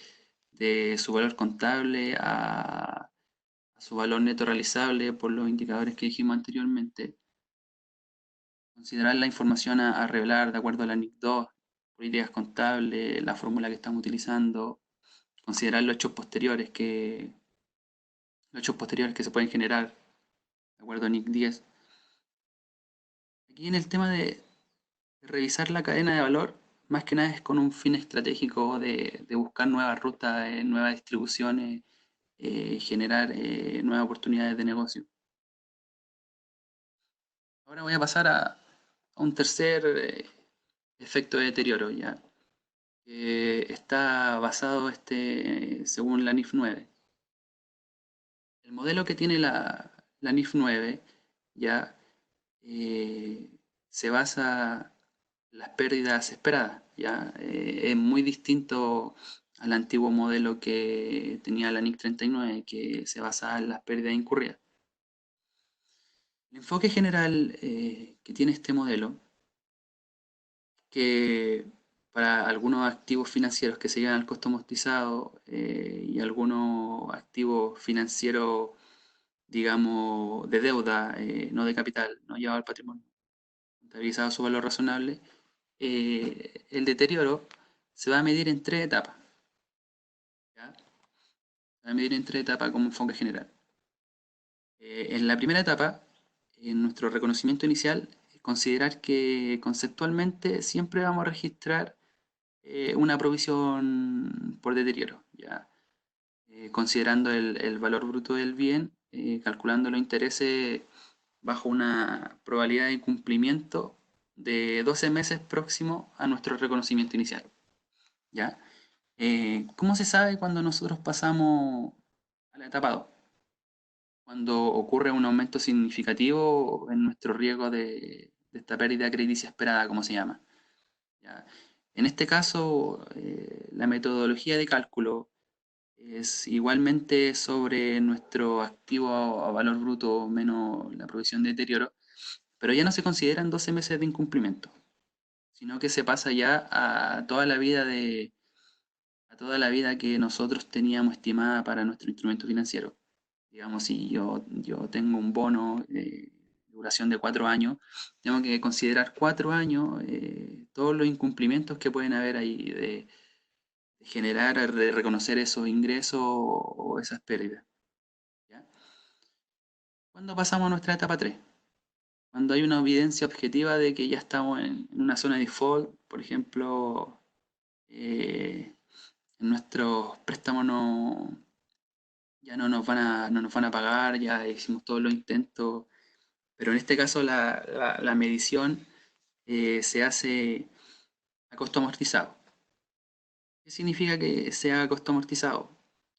de su valor contable a su valor neto realizable por los indicadores que dijimos anteriormente. Considerar la información a revelar de acuerdo a la NIC 2, políticas contables, la fórmula que estamos utilizando. Considerar los hechos posteriores que se pueden generar de acuerdo a NIC 10. Aquí en el tema de revisar la cadena de valor, más que nada es con un fin estratégico de buscar nuevas rutas, nuevas distribuciones, generar nuevas oportunidades de negocio. Ahora voy a pasar a un tercer efecto de deterioro, ya, que está basado según la NIF 9. El modelo que tiene la NIF 9 ya se basa en las pérdidas esperadas, ya es muy distinto al antiguo modelo que tenía la NIC 39, que se basaba en las pérdidas incurridas. El enfoque general que tiene este modelo, que para algunos activos financieros que se llevan al costo amortizado y algunos activos financieros, digamos, de deuda, no de capital, no llevado al patrimonio, contabilizado a su valor razonable, el deterioro se va a medir en tres etapas, ¿ya? Se va a medir en tres etapas como enfoque general. En la primera etapa, en nuestro reconocimiento inicial, considerar que conceptualmente siempre vamos a registrar una provisión por deterioro, ¿ya? Considerando el valor bruto del bien, calculando los intereses bajo una probabilidad de cumplimiento de 12 meses próximo a nuestro reconocimiento inicial. ¿ya? ¿Cómo se sabe cuando nosotros pasamos a la etapa 2? Cuando ocurre un aumento significativo en nuestro riesgo de esta pérdida crediticia esperada, como se llama. ¿Ya? En este caso, la metodología de cálculo es igualmente sobre nuestro activo a valor bruto menos la provisión de deterioro, pero ya no se consideran 12 meses de incumplimiento, sino que se pasa ya a toda la vida que nosotros teníamos estimada para nuestro instrumento financiero. Digamos, si yo tengo un bono de duración de 4 años, tengo que considerar 4 años todos los incumplimientos que pueden haber ahí de generar, de reconocer esos ingresos o esas pérdidas. ¿Ya? ¿Cuándo pasamos a nuestra etapa 3? Cuando hay una evidencia objetiva de que ya estamos en una zona de default, por ejemplo, en nuestros préstamos ya no nos van a pagar, ya hicimos todos los intentos, pero en este caso la medición se hace a costo amortizado. ¿Qué significa que sea a costo amortizado?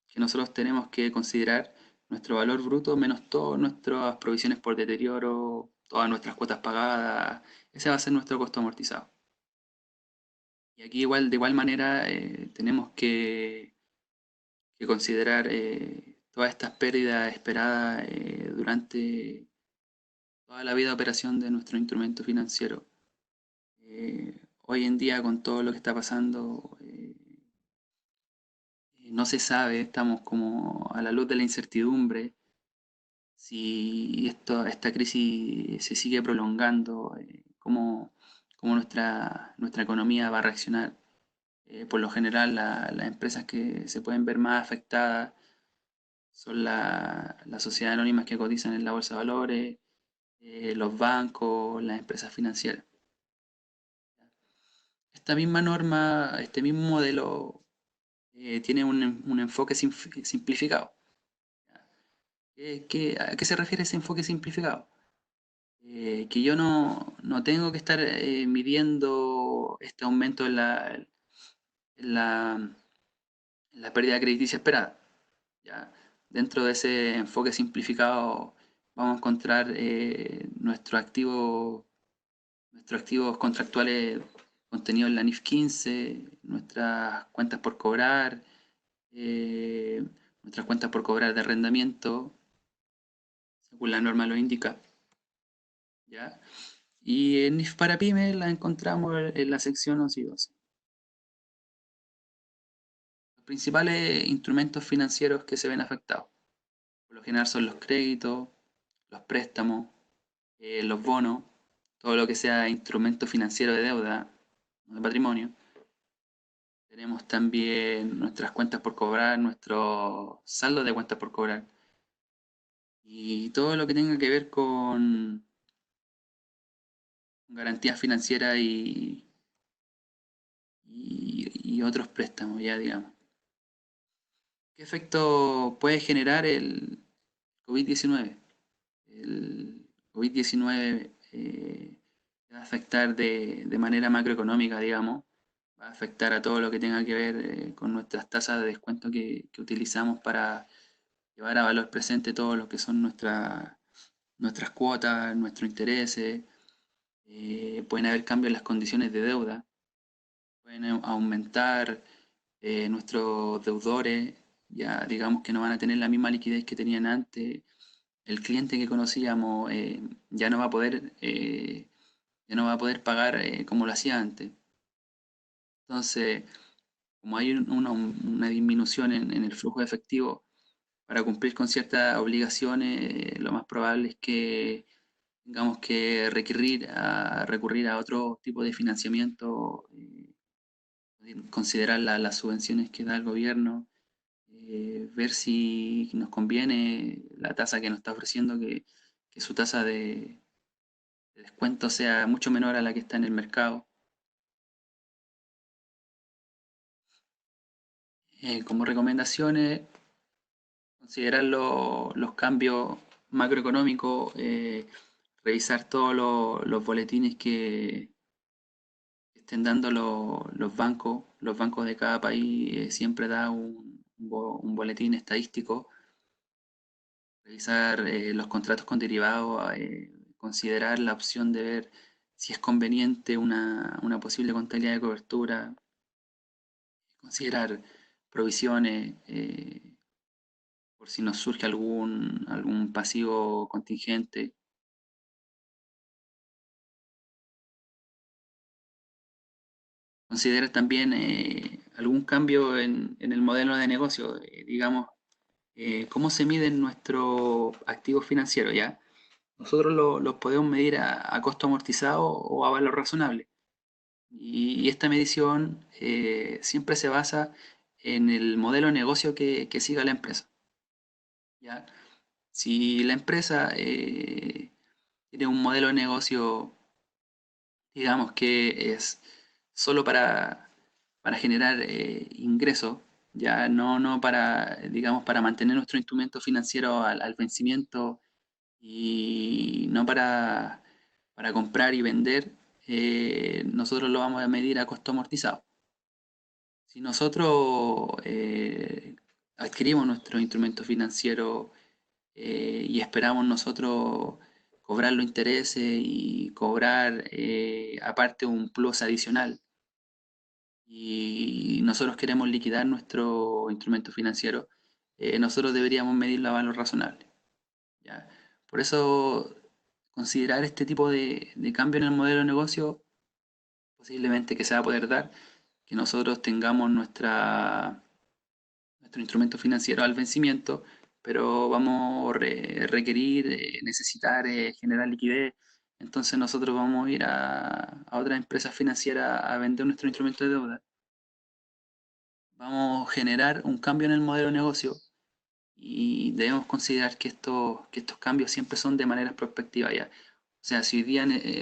Que nosotros tenemos que considerar nuestro valor bruto menos todas nuestras provisiones por deterioro, todas nuestras cuotas pagadas. Ese va a ser nuestro costo amortizado. Y aquí de igual manera tenemos que considerar todas estas pérdidas esperadas durante toda la vida de operación de nuestro instrumento financiero. Hoy en día, con todo lo que está pasando, no se sabe, estamos como a la luz de la incertidumbre. Si esta crisis se sigue prolongando, cómo nuestra economía va a reaccionar. Por lo general, las empresas que se pueden ver más afectadas son las sociedades anónimas que cotizan en la bolsa de valores, los bancos, las empresas financieras. Esta misma norma, este mismo modelo, tiene un enfoque simplificado. ¿A qué se refiere ese enfoque simplificado? Que yo no tengo que estar midiendo este aumento en la, en la pérdida crediticia esperada. ¿Ya? Dentro de ese enfoque simplificado vamos a encontrar nuestros activos contractuales contenidos en la NIF 15, nuestras cuentas por cobrar, nuestras cuentas por cobrar de arrendamiento, según la norma lo indica. ¿Ya? Y en NIF para pymes la encontramos en la sección 11 y 12. Los principales instrumentos financieros que se ven afectados, por lo general son los créditos, los préstamos, los bonos, todo lo que sea instrumento financiero de deuda, no de patrimonio. Tenemos también nuestras cuentas por cobrar, nuestro saldo de cuentas por cobrar. Y todo lo que tenga que ver con garantías financieras y otros préstamos, ya digamos. ¿Qué efecto puede generar el COVID-19? El COVID-19 va a afectar de manera macroeconómica, digamos, va a afectar a todo lo que tenga que ver con nuestras tasas de descuento que utilizamos para llevar a valor presente todo lo que son nuestras cuotas, nuestros intereses. Pueden haber cambios en las condiciones de deuda, pueden aumentar nuestros deudores, ya digamos que no van a tener la misma liquidez que tenían antes. El cliente que conocíamos ya no va a poder pagar como lo hacía antes. Entonces, como hay una disminución en el flujo de efectivo para cumplir con ciertas obligaciones, lo más probable es que tengamos que recurrir a otro tipo de financiamiento, considerar las subvenciones que da el gobierno, ver si nos conviene la tasa que nos está ofreciendo, que su tasa de descuento sea mucho menor a la que está en el mercado. Como recomendaciones, considerar los cambios macroeconómicos, revisar todos los boletines que estén dando los bancos, los bancos de cada país siempre da un boletín estadístico, revisar los contratos con derivados, considerar la opción de ver si es conveniente una posible contabilidad de cobertura, considerar provisiones por si nos surge algún pasivo contingente. Considerar también algún cambio en el modelo de negocio, digamos, cómo se miden nuestros activos financieros, ¿ya? Nosotros los podemos medir a costo amortizado o a valor razonable. Y esta medición siempre se basa en el modelo de negocio que siga la empresa, ¿ya? Si la empresa tiene un modelo de negocio, digamos que es solo para generar ingresos, ya no para, digamos, para mantener nuestro instrumento financiero al vencimiento y no para comprar y vender, nosotros lo vamos a medir a costo amortizado. Si nosotros adquirimos nuestro instrumento financiero y esperamos nosotros cobrar los intereses y cobrar aparte un plus adicional, y nosotros queremos liquidar nuestro instrumento financiero, nosotros deberíamos medirlo a valor razonable, ¿ya? Por eso, considerar este tipo de cambio en el modelo de negocio posiblemente que se va a poder dar, que nosotros tengamos nuestro instrumento financiero al vencimiento, pero vamos a requerir, necesitar generar liquidez. Entonces nosotros vamos a ir a otras empresas financieras a vender nuestro instrumento de deuda. Vamos a generar un cambio en el modelo de negocio y debemos considerar que estos cambios siempre son de manera prospectiva ya. O sea, si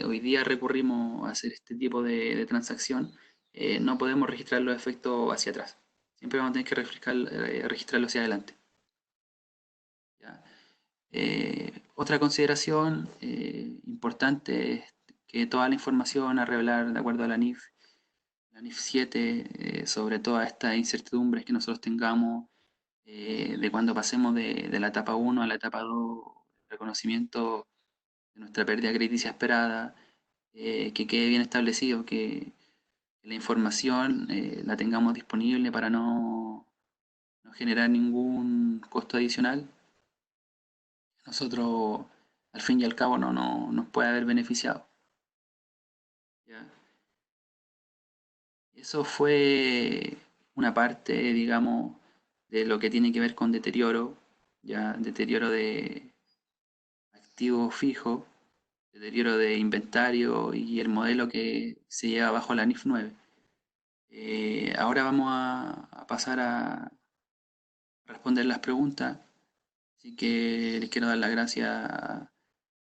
hoy día recurrimos a hacer este tipo de transacción, no podemos registrar los efectos hacia atrás. Siempre vamos a tener que registrarlo hacia adelante, ¿ya? Otra consideración importante es que toda la información a revelar de acuerdo a la NIF 7, sobre todas estas incertidumbres que nosotros tengamos, de cuando pasemos de la etapa 1 a la etapa 2, reconocimiento de nuestra pérdida crediticia esperada, que quede bien establecido que la información la tengamos disponible para no generar ningún costo adicional. Nosotros, al fin y al cabo, no nos puede haber beneficiado, ¿ya? Eso fue una parte, digamos, de lo que tiene que ver con deterioro, ya deterioro de activos fijos, deterioro de inventario y el modelo que se lleva bajo la NIF 9. Ahora vamos a pasar a responder las preguntas, así que les quiero dar las gracias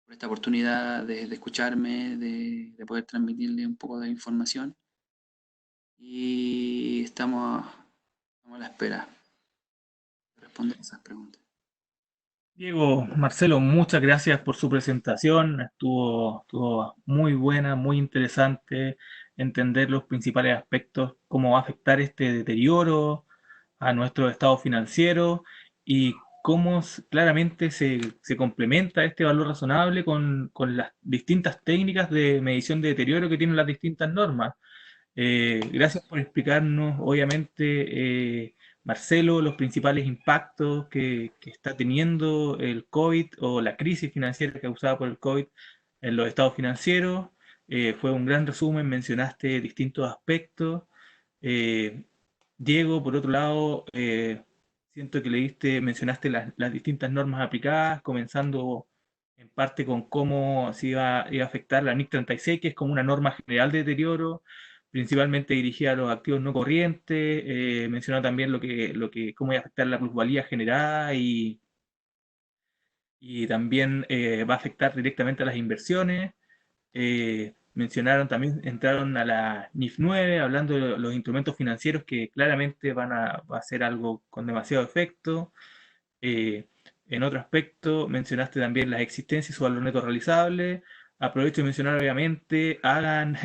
por esta oportunidad de escucharme, de poder transmitirles un poco de información y estamos a la espera de responder esas preguntas. Diego, Marcelo, muchas gracias por su presentación. Estuvo muy buena, muy interesante entender los principales aspectos, cómo va a afectar este deterioro a nuestro estado financiero y cómo claramente se complementa este valor razonable con las distintas técnicas de medición de deterioro que tienen las distintas normas. Gracias por explicarnos, obviamente, Marcelo, los principales impactos que está teniendo el COVID o la crisis financiera causada por el COVID en los estados financieros. Fue un gran resumen, mencionaste distintos aspectos. Eh, Diego, por otro lado, siento que mencionaste las distintas normas aplicadas, comenzando en parte con cómo iba a afectar la NIC 36, que es como una norma general de deterioro, principalmente dirigida a los activos no corrientes. Mencionó también cómo iba a afectar la plusvalía generada y también va a afectar directamente a las inversiones. Mencionaron también, entraron a la NIF 9, hablando de los instrumentos financieros que claramente va a ser algo con demasiado efecto. Eh, en otro aspecto, mencionaste también las existencias y su valor neto realizable. Aprovecho de mencionar, obviamente, hagan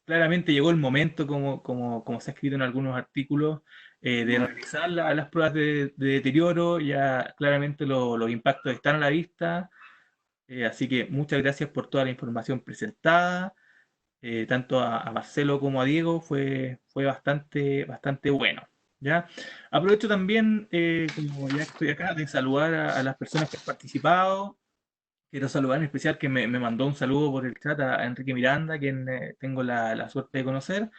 claramente llegó el momento, como se ha escrito en algunos artículos, de realizar las pruebas de deterioro. Ya claramente los impactos están a la vista, así que muchas gracias por toda la información presentada, tanto a Marcelo como a Diego, fue bastante bueno. ¿Ya? Aprovecho también, como ya que estoy acá, de saludar a las personas que han participado. Quiero saludar en especial que me mandó un saludo por el chat a Enrique Miranda, quien tengo la suerte de conocer.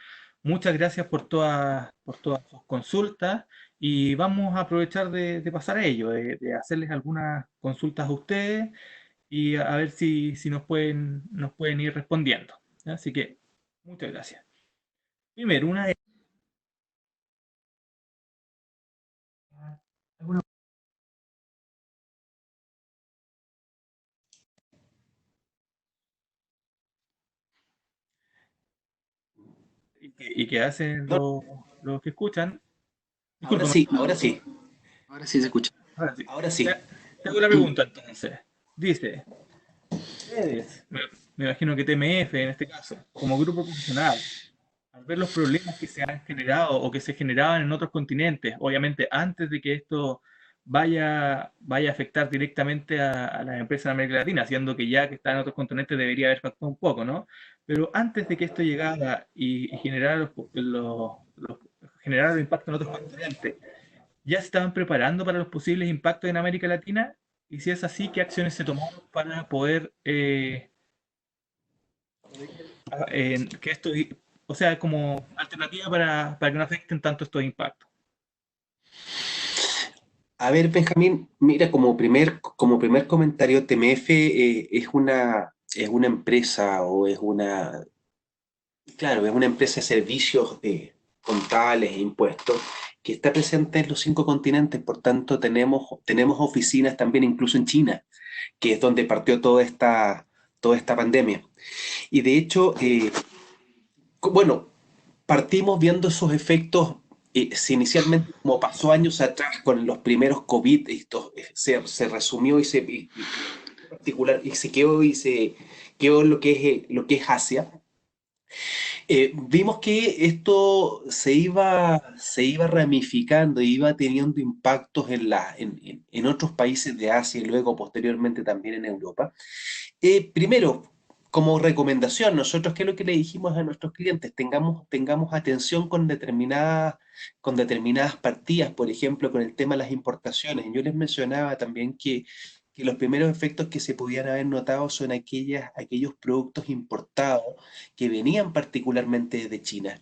Muchas gracias por todas sus consultas, y vamos a aprovechar de pasar a ello, de hacerles algunas consultas a ustedes y a ver si nos pueden ir respondiendo. ¿Ya? Así que muchas gracias. Primero, alguna- y que hacen No, los que escuchan. ahora Disculpa, sí, ahora sí, Ahora sí se escucha. ahora sí. ahora Te, sí. te hago la pregunta entonces. Dice, ustedes, me imagino que TMF en este caso, como grupo profesional, al ver los problemas que se han generado o que se generaban en otros continentes, obviamente antes de que esto vaya a afectar directamente a las empresas en América Latina, siendo que ya que está en otros continentes debería haber afectado un poco, ¿no? Pero antes de que esto llegara y generara generara el impacto en otros continentes, ¿ya se estaban preparando para los posibles impactos en América Latina? Y si es así, ¿qué acciones se tomaron para poder que esto, o sea, como alternativa para que no afecten tanto estos impactos? A ver, Benjamín, mira, como primer comentario, TMF es una empresa o claro, es una empresa de servicios contables e impuestos que está presente en los 5 continentes. Por tanto, tenemos oficinas también incluso en China, que es donde partió toda esta pandemia. Y de hecho, bueno, partimos viendo esos efectos, si inicialmente, como pasó años atrás con los primeros COVID, esto se resumió particular, y se quedó lo que es Asia. Vimos que esto se iba ramificando y iba teniendo impactos en otros países de Asia y luego posteriormente también en Europa. Primero, como recomendación, nosotros, ¿qué es lo que le dijimos a nuestros clientes? Tengamos atención con determinadas partidas, por ejemplo, con el tema de las importaciones. Yo les mencionaba también que los primeros efectos que se podían haber notado son aquellos productos importados que venían particularmente de China.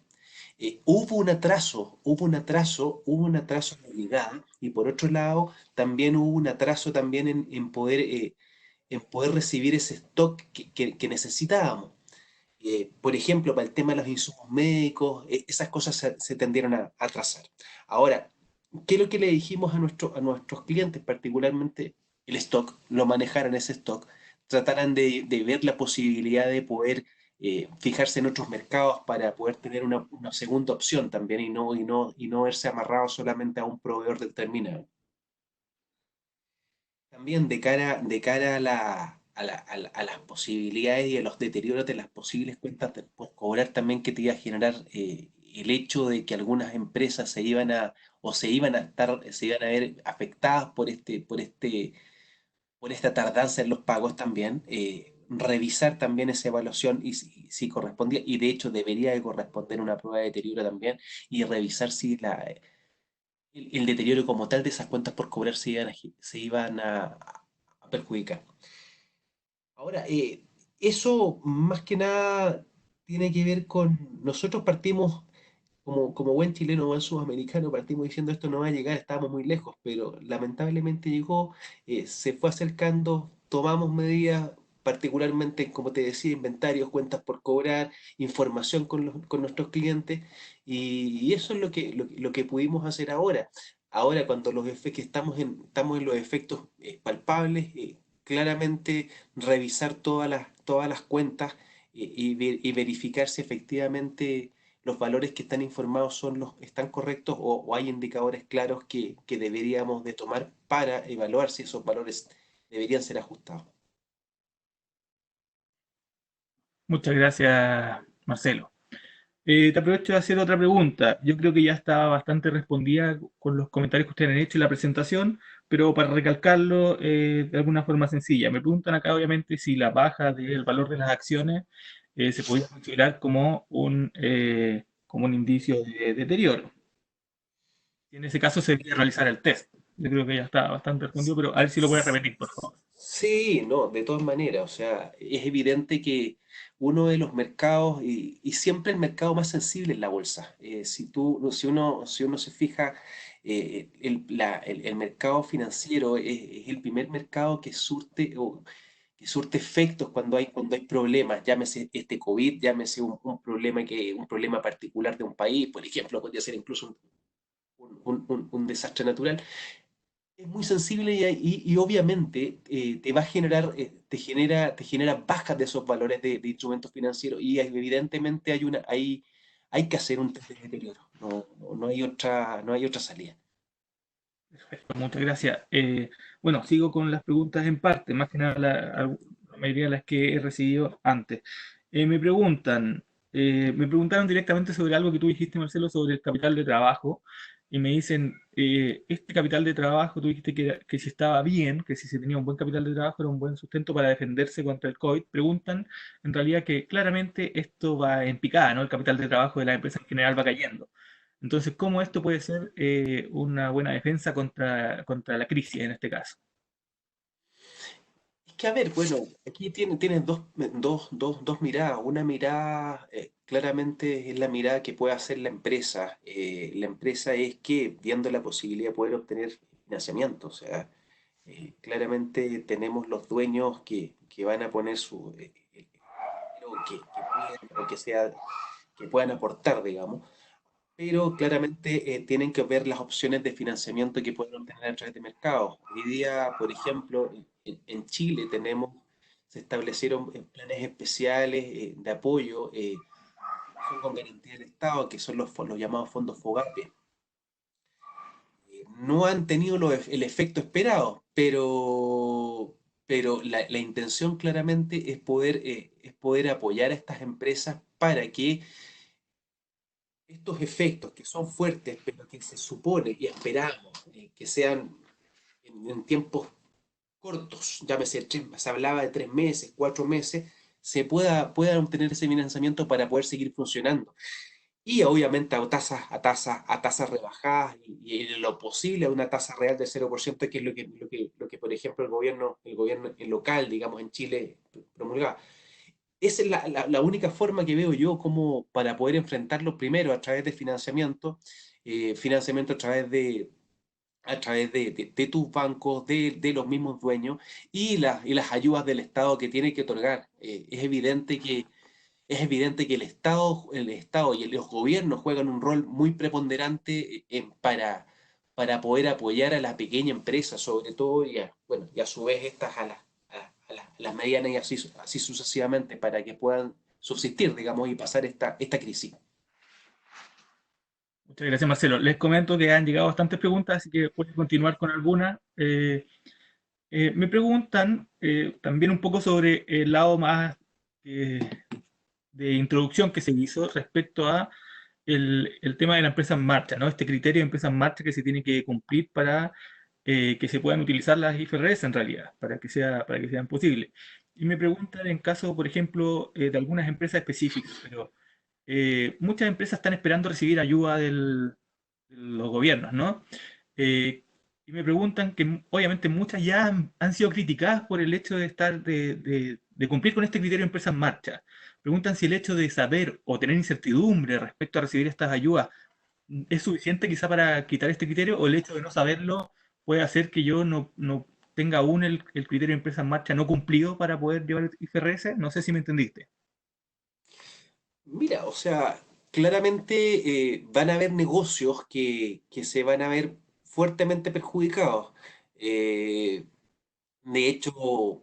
Hubo un atraso en la llegada, y por otro lado también hubo un atraso también en poder recibir ese stock que necesitábamos. Por ejemplo, para el tema de los insumos médicos, esas cosas se tendieron a atrasar. Ahora, ¿qué es lo que le dijimos a nuestros clientes, particularmente el stock? Lo manejaran ese stock, trataran de ver la posibilidad de poder fijarse en otros mercados para poder tener una segunda opción también, y no verse amarrado solamente a un proveedor determinado. También de cara a las posibilidades y a los deterioros de las posibles cuentas por cobrar, también que te iba a generar el hecho de que algunas empresas se iban a ver afectadas por esta tardanza en los pagos también. Revisar también esa evaluación, y si correspondía, y de hecho debería de corresponder una prueba de deterioro también, y revisar si el deterioro como tal de esas cuentas por cobrar se iban a perjudicar. Ahora, eso más que nada tiene que ver con, nosotros partimos, como buen chileno, buen sudamericano, partimos diciendo esto no va a llegar, estábamos muy lejos, pero lamentablemente llegó. Se fue acercando, tomamos medidas, particularmente, como te decía, inventarios, cuentas por cobrar, información con nuestros clientes, y eso es lo que pudimos hacer ahora. Ahora, cuando que estamos en los efectos palpables, claramente revisar todas las cuentas, y verificar si efectivamente los valores que están informados están correctos, o hay indicadores claros que deberíamos de tomar para evaluar si esos valores deberían ser ajustados. Muchas gracias, Marcelo. Te aprovecho de hacer otra pregunta. Yo creo que ya estaba bastante respondida con los comentarios que ustedes han hecho y la presentación, pero para recalcarlo de alguna forma sencilla. Me preguntan acá, obviamente, si la baja del valor de las acciones se podría considerar como un indicio de deterioro. Y en ese caso se debería realizar el test. Yo creo que ya está bastante respondido, pero a ver si lo puedes repetir, por favor. Sí, no, de todas maneras, o sea, es evidente que uno de los mercados, y siempre el mercado más sensible es la bolsa. Si uno se fija, el mercado financiero es el primer mercado que surte efectos cuando hay problemas, llámese este COVID, llámese un problema particular de un país, por ejemplo, podría ser incluso un desastre natural. Es muy sensible y obviamente te va a generar, te genera bajas de esos valores de instrumentos financieros y evidentemente hay que hacer un test de deterioro. No hay otra salida. Perfecto, muchas gracias. Bueno, sigo con las preguntas en parte, más que nada la mayoría de las que he recibido antes. Me preguntaron directamente sobre algo que tú dijiste, Marcelo, sobre el capital de trabajo, y me dicen, este capital de trabajo, tú dijiste que si estaba bien, que si se tenía un buen capital de trabajo era un buen sustento para defenderse contra el COVID. Preguntan, en realidad, que claramente esto va en picada, ¿no? El capital de trabajo de la empresa en general va cayendo. Entonces, ¿cómo esto puede ser una buena defensa contra la crisis en este caso? Es que, a ver, bueno, aquí tienes dos miradas. Una mirada claramente es la mirada que puede hacer la empresa. La empresa es que, viendo la posibilidad de poder obtener financiamiento, o sea, claramente tenemos los dueños que van a poner su dinero que puedan o que puedan aportar, digamos, pero claramente tienen que ver las opciones de financiamiento que pueden obtener a través de mercados. Hoy día, por ejemplo, en Chile se establecieron planes especiales de apoyo, son con garantía del Estado, que son los llamados fondos FOGAPE. No han tenido el efecto esperado, pero la intención claramente es poder apoyar a estas empresas para que estos efectos que son fuertes, pero que se supone y esperamos que sean en tiempos cortos, llámese se hablaba de 3 meses, 4 meses, puedan obtener ese financiamiento para poder seguir funcionando. Y obviamente a tasas rebajadas y en lo posible a una tasa real del 0%, que es lo que, por ejemplo, el gobierno local, digamos, en Chile promulgaba. Esa es la única forma que veo yo como para poder enfrentarlo primero a través de financiamiento a través de tus bancos, de los mismos dueños y las ayudas del Estado que tiene que otorgar. Es evidente que el Estado y los gobiernos juegan un rol muy preponderante para poder apoyar a la pequeña empresa, sobre todo, bueno, y a su vez estas a las medianas y así sucesivamente, para que puedan subsistir, digamos, y pasar esta crisis. Muchas gracias, Marcelo. Les comento que han llegado bastantes preguntas, así que pueden continuar con algunas. Me preguntan también un poco sobre el lado más eh, de introducción que se hizo respecto a el tema de la empresa en marcha, ¿no? Este criterio de empresa en marcha que se tiene que cumplir para que se puedan utilizar las IFRS en realidad, para que sean posibles. Y me preguntan en caso, por ejemplo, de algunas empresas específicas, pero muchas empresas están esperando recibir ayuda de los gobiernos, ¿no? Eh, y me preguntan que obviamente muchas ya han sido criticadas por el hecho de de cumplir con este criterio de empresa en marcha. Preguntan si el hecho de saber o tener incertidumbre respecto a recibir estas ayudas es suficiente quizá para quitar este criterio, o el hecho de no saberlo puede hacer que yo no tenga aún el criterio de empresa en marcha no cumplido para poder llevar el IFRS. No sé si me entendiste. Mira, o sea, claramente van a haber negocios que se van a ver fuertemente perjudicados. Eh, de hecho,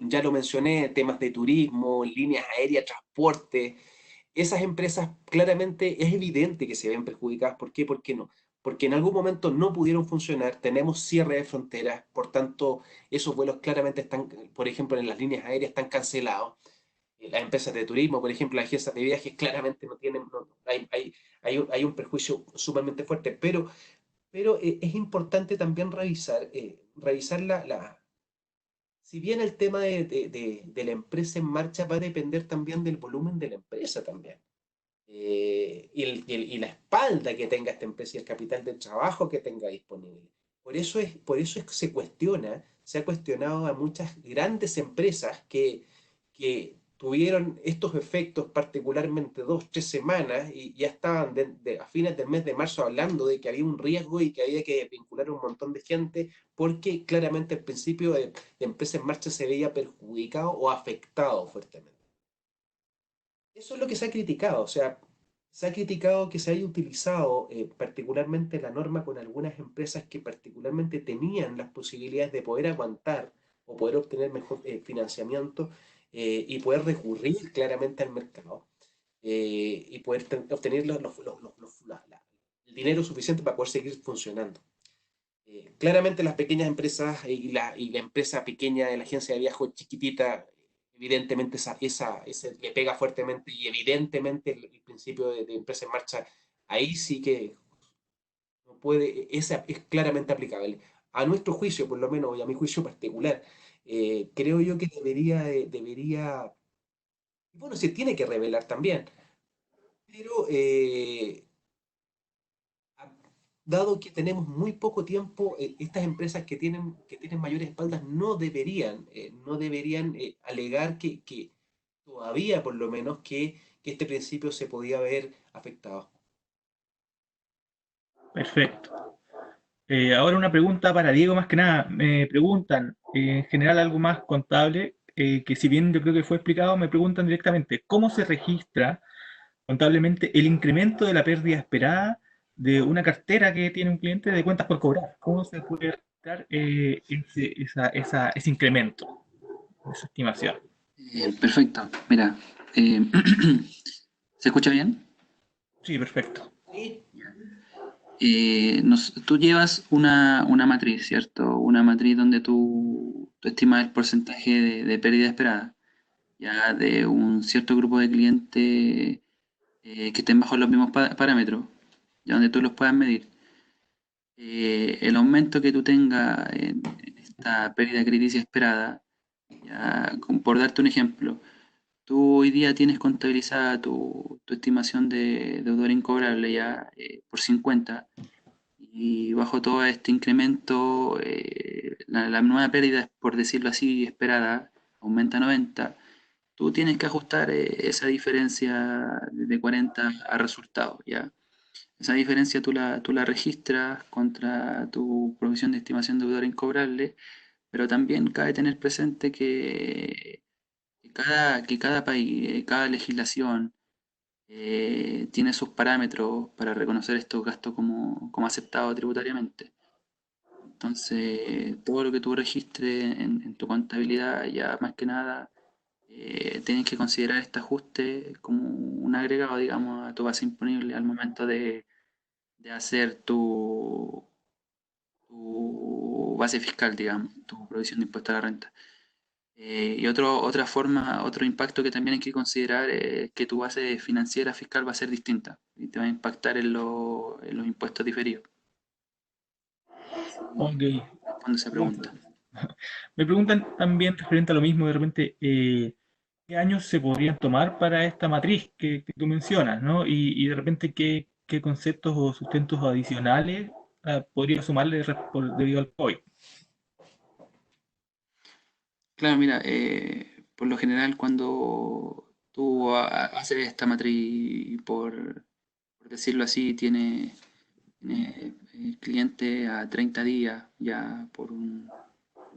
ya lo mencioné, temas de turismo, líneas aéreas, transporte. Esas empresas claramente es evidente que se ven perjudicadas. ¿Por qué? ¿Por qué no? Porque en algún momento no pudieron funcionar, tenemos cierre de fronteras, por tanto, esos vuelos claramente están, por ejemplo, en las líneas aéreas están cancelados. Las empresas de turismo, por ejemplo, las agencias de viajes claramente no tienen, hay un perjuicio sumamente fuerte, pero es importante también revisar si bien el tema de la empresa en marcha va a depender también del volumen de la empresa también. Y la espalda que tenga esta empresa y el capital de trabajo que tenga disponible. Por eso es que se ha cuestionado a muchas grandes empresas que tuvieron estos efectos particularmente 2, 3 semanas y ya estaban a fines del mes de marzo hablando de que había un riesgo y que había que vincular a un montón de gente porque claramente al principio de empresa en marcha se veía perjudicado o afectado fuertemente. Eso es lo que se ha criticado, o sea, se ha criticado que se haya utilizado particularmente la norma con algunas empresas que particularmente tenían las posibilidades de poder aguantar o poder obtener mejor financiamiento y poder recurrir claramente al mercado y poder obtener el dinero suficiente para poder seguir funcionando. Claramente las pequeñas empresas y la empresa pequeña de la agencia de viajes chiquitita, evidentemente ese le pega fuertemente y evidentemente el principio de empresa en marcha, ahí sí que no puede, esa es claramente aplicable. A nuestro juicio, por lo menos, y a mi juicio particular, creo yo que debería, bueno, se tiene que revelar también, pero dado que tenemos muy poco tiempo, estas empresas que tienen mayores espaldas no deberían alegar que todavía, por lo menos, que este principio se podía haber afectado. Perfecto. Ahora una pregunta para Diego, más que nada. Me preguntan, en general algo más contable, que si bien yo creo que fue explicado, me preguntan directamente, ¿cómo se registra contablemente el incremento de la pérdida esperada de una cartera que tiene un cliente de cuentas por cobrar? ¿Cómo se puede registrar ese incremento, esa estimación? Perfecto. Mira, eh, ¿se escucha bien? Sí, perfecto. Sí, Tú llevas una matriz, ¿cierto? Una matriz donde tú estimas el porcentaje de pérdida esperada, ya de un cierto grupo de clientes que estén bajo los mismos parámetros, ya donde tú los puedas medir. El aumento que tú tengas en esta pérdida crediticia esperada, ya, por darte un ejemplo, tú hoy día tienes contabilizada tu estimación de deudor incobrable ya por 50 y bajo todo este incremento, la nueva pérdida, por decirlo así, esperada, aumenta a 90. Tú tienes que ajustar esa diferencia de 40 a resultado, ¿ya? Esa diferencia tú la registras contra tu provisión de estimación de deudor incobrable, pero también cabe tener presente que cada país, cada legislación tiene sus parámetros para reconocer estos gastos como aceptados tributariamente. Entonces, todo lo que tú registres en tu contabilidad, ya más que nada, tienes que considerar este ajuste como un agregado, digamos, a tu base imponible al momento de hacer tu base fiscal, digamos, tu provisión de impuesto a la renta. Y otra forma, otro impacto que también hay que considerar es que tu base financiera fiscal va a ser distinta y te va a impactar en los impuestos diferidos. Ok. Si respondo esa pregunta. Me preguntan también referente a lo mismo, de repente, ¿qué años se podrían tomar para esta matriz que tú mencionas, ¿no? Y de repente, ¿qué conceptos o sustentos adicionales podría sumarle debido al COVID? Claro, mira, por lo general cuando tú haces esta matriz, por decirlo así, tiene cliente a 30 días ya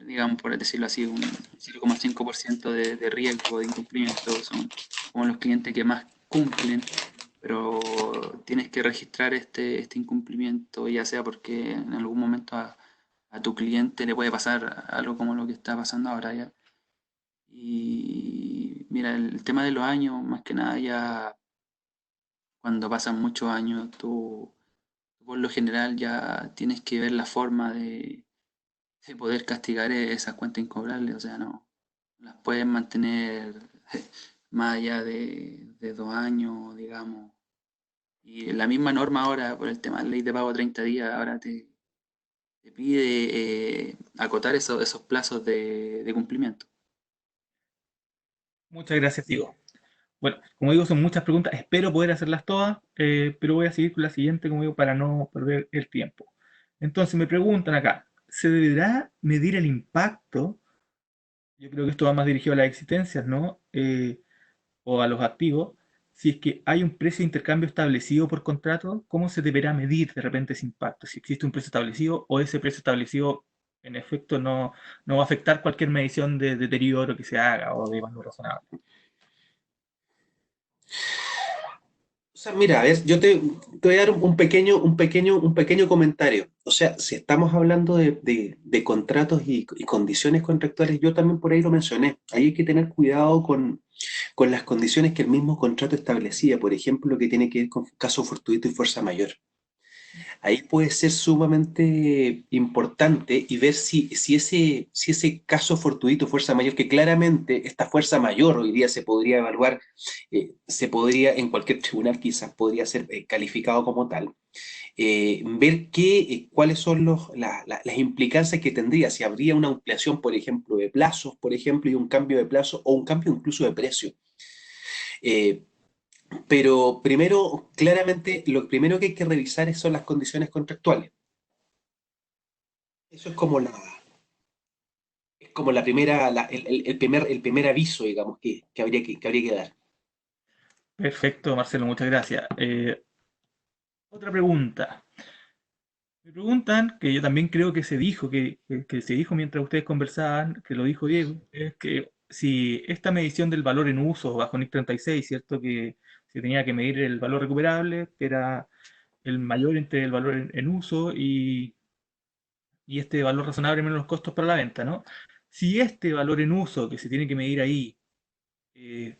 digamos, por decirlo así, un 0,5% de riesgo de incumplimiento, son como los clientes que más cumplen, pero tienes que registrar este incumplimiento, ya sea porque en algún momento a tu cliente le puede pasar algo como lo que está pasando ahora ya. Y mira, el tema de los años, más que nada ya cuando pasan muchos años, tú por lo general ya tienes que ver la forma de poder castigar esas cuentas incobrables, o sea, no las puedes mantener más allá de 2 años, digamos. Y la misma norma ahora, por el tema de la ley de pago a 30 días, ahora te pide acotar esos plazos de cumplimiento. Muchas gracias, Diego. Bueno, como digo, son muchas preguntas. Espero poder hacerlas todas, pero voy a seguir con la siguiente, como digo, para no perder el tiempo. Entonces, me preguntan acá, ¿se deberá medir el impacto? Yo creo que esto va más dirigido a las existencias, ¿no? O a los activos. Si es que hay un precio de intercambio establecido por contrato, ¿cómo se deberá medir de repente ese impacto? Si existe un precio establecido o ese precio establecido, en efecto, no va a afectar cualquier medición de deterioro que se haga o de valor razonable. O sea, mira, a ver, te voy a dar un pequeño comentario. O sea, si estamos hablando de contratos y condiciones contractuales, yo también por ahí lo mencioné. Ahí hay que tener cuidado con las condiciones que el mismo contrato establecía. Por ejemplo, lo que tiene que ver con caso fortuito y fuerza mayor. Ahí puede ser sumamente importante y ver si ese caso fortuito, fuerza mayor, que claramente esta fuerza mayor hoy día se podría evaluar, se podría, en cualquier tribunal quizás podría ser calificado como tal, ver cuáles son las implicancias que tendría, si habría una ampliación, por ejemplo, de plazos, por ejemplo, y un cambio de plazo o un cambio incluso de precio. Eh, pero primero, claramente, lo primero que hay que revisar son las condiciones contractuales. Eso es como la primera, el primer aviso, digamos, que habría que dar. Perfecto, Marcelo, muchas gracias. Otra pregunta. Me preguntan, que yo también creo que se dijo, que se dijo mientras ustedes conversaban, que lo dijo Diego, es que si esta medición del valor en uso bajo NIC 36, ¿cierto? Que se tenía que medir el valor recuperable, que era el mayor entre el valor en uso y este valor razonable menos los costos para la venta, ¿no? Si este valor en uso que se tiene que medir ahí, eh,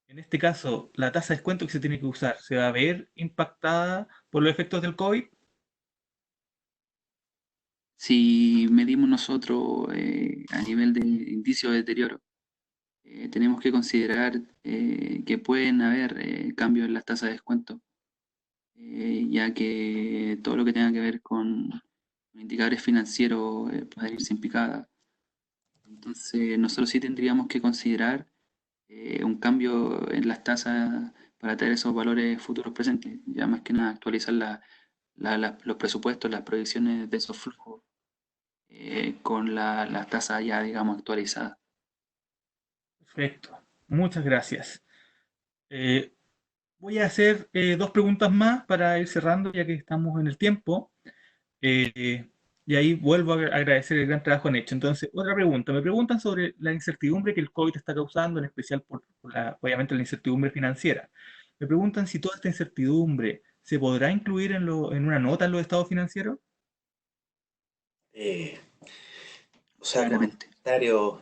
en este caso, la tasa de descuento que se tiene que usar, ¿se va a ver impactada por los efectos del COVID? Si medimos nosotros a nivel de indicio de deterioro, tenemos que considerar que pueden haber cambios en las tasas de descuento, ya que todo lo que tenga que ver con indicadores financieros puede irse en picada. Entonces, nosotros sí tendríamos que considerar un cambio en las tasas para tener esos valores futuros presentes, ya más que nada actualizar los presupuestos, las proyecciones de esos flujos con las tasas ya, digamos, actualizadas. Perfecto, muchas gracias. Eh, Voy a hacer dos preguntas más para ir cerrando, ya que estamos en el tiempo. Eh, y ahí vuelvo a agradecer el gran trabajo en hecho. Entonces, otra pregunta. Me preguntan sobre la incertidumbre que el COVID está causando, en especial obviamente la incertidumbre financiera. Me preguntan si toda esta incertidumbre se podrá incluir en una nota en los estados financieros. Eh, o sea, Claramente. comentario,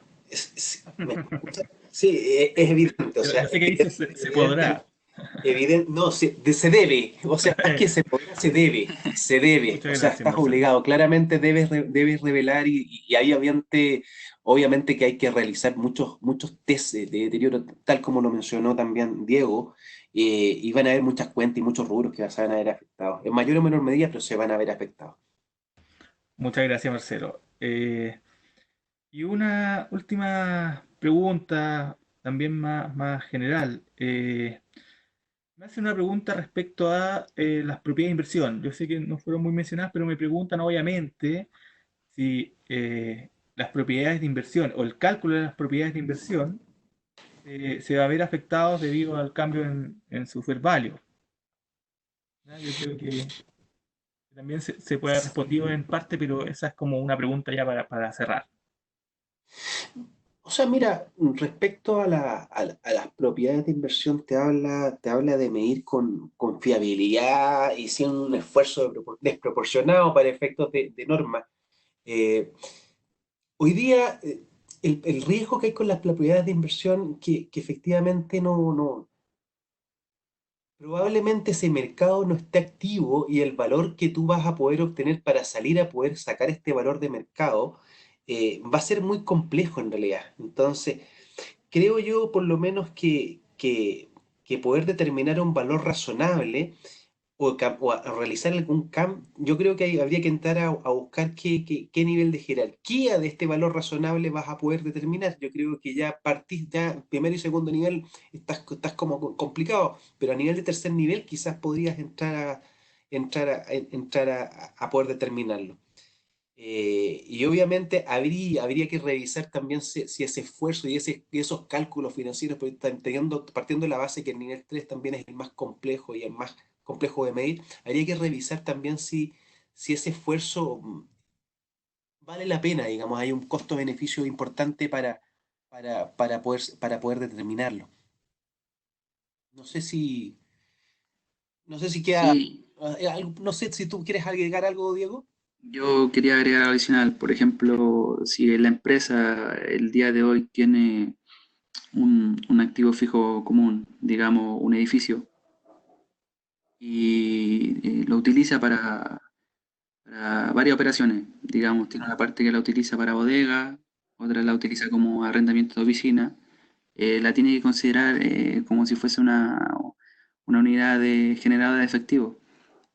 ¿me escucha? Sí, es evidente, o sea, Yo sé que dice se podrá. no, se debe, o sea, más que se podrá, se debe, Muchas o sea, gracias, estás Marcelo. obligado, claramente debes revelar y hay obviamente que hay que realizar muchos test de deterioro, tal como lo mencionó también Diego, y van a haber muchas cuentas y muchos rubros que se van a ver afectados, en mayor o menor medida, pero se van a ver afectados. Muchas gracias, Marcelo. Y una última pregunta, también más general. Me hacen una pregunta respecto a las propiedades de inversión. Yo sé que no fueron muy mencionadas, pero me preguntan obviamente si las propiedades de inversión o el cálculo de las propiedades de inversión se va a ver afectados debido al cambio en su fair value. ¿Ya? Yo creo que también se puede haber respondido en parte, pero esa es como una pregunta ya para cerrar. O sea, mira, respecto a las propiedades de inversión, te habla de medir con fiabilidad y sin un esfuerzo desproporcionado para efectos de norma. Eh, Hoy día, el riesgo que hay con las propiedades de inversión, que efectivamente probablemente ese mercado no esté activo y el valor que tú vas a poder obtener para salir a poder sacar este valor de mercado va a ser muy complejo en realidad. Entonces, creo yo por lo menos que poder determinar un valor razonable o a realizar algún cambio, yo creo que ahí habría que entrar a buscar qué nivel de jerarquía de este valor razonable vas a poder determinar. Yo creo que ya partís, ya primero y segundo nivel estás como complicado, pero a nivel de tercer nivel quizás podrías entrar a poder determinarlo. Y obviamente habría que revisar también si ese esfuerzo y esos cálculos financieros, porque partiendo de la base que el nivel 3 también es el más complejo y el más complejo de medir, habría que revisar también si ese esfuerzo vale la pena, digamos, hay un costo-beneficio importante para poder determinarlo. No sé si, no sé si queda, Sí, no sé si tú quieres agregar algo, Diego. yo quería agregar algo adicional. Por ejemplo, si la empresa el día de hoy tiene un activo fijo común, digamos un edificio, y lo utiliza para varias operaciones. Digamos, tiene una parte que la utiliza para bodega, otra la utiliza como arrendamiento de oficina. La tiene que considerar como si fuese una unidad generadora de efectivo.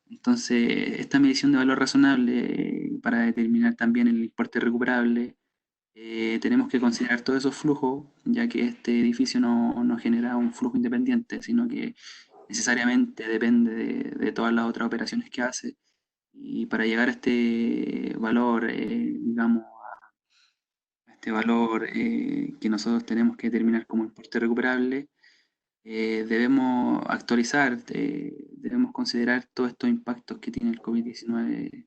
Entonces, esta medición de valor razonable para determinar también el importe recuperable, tenemos que considerar todos esos flujos, ya que este edificio no genera un flujo independiente, sino que necesariamente depende de todas las otras operaciones que hace. Y para llegar a este valor, digamos, a este valor que nosotros tenemos que determinar como importe recuperable, debemos actualizar, debemos considerar todos estos impactos que tiene el COVID-19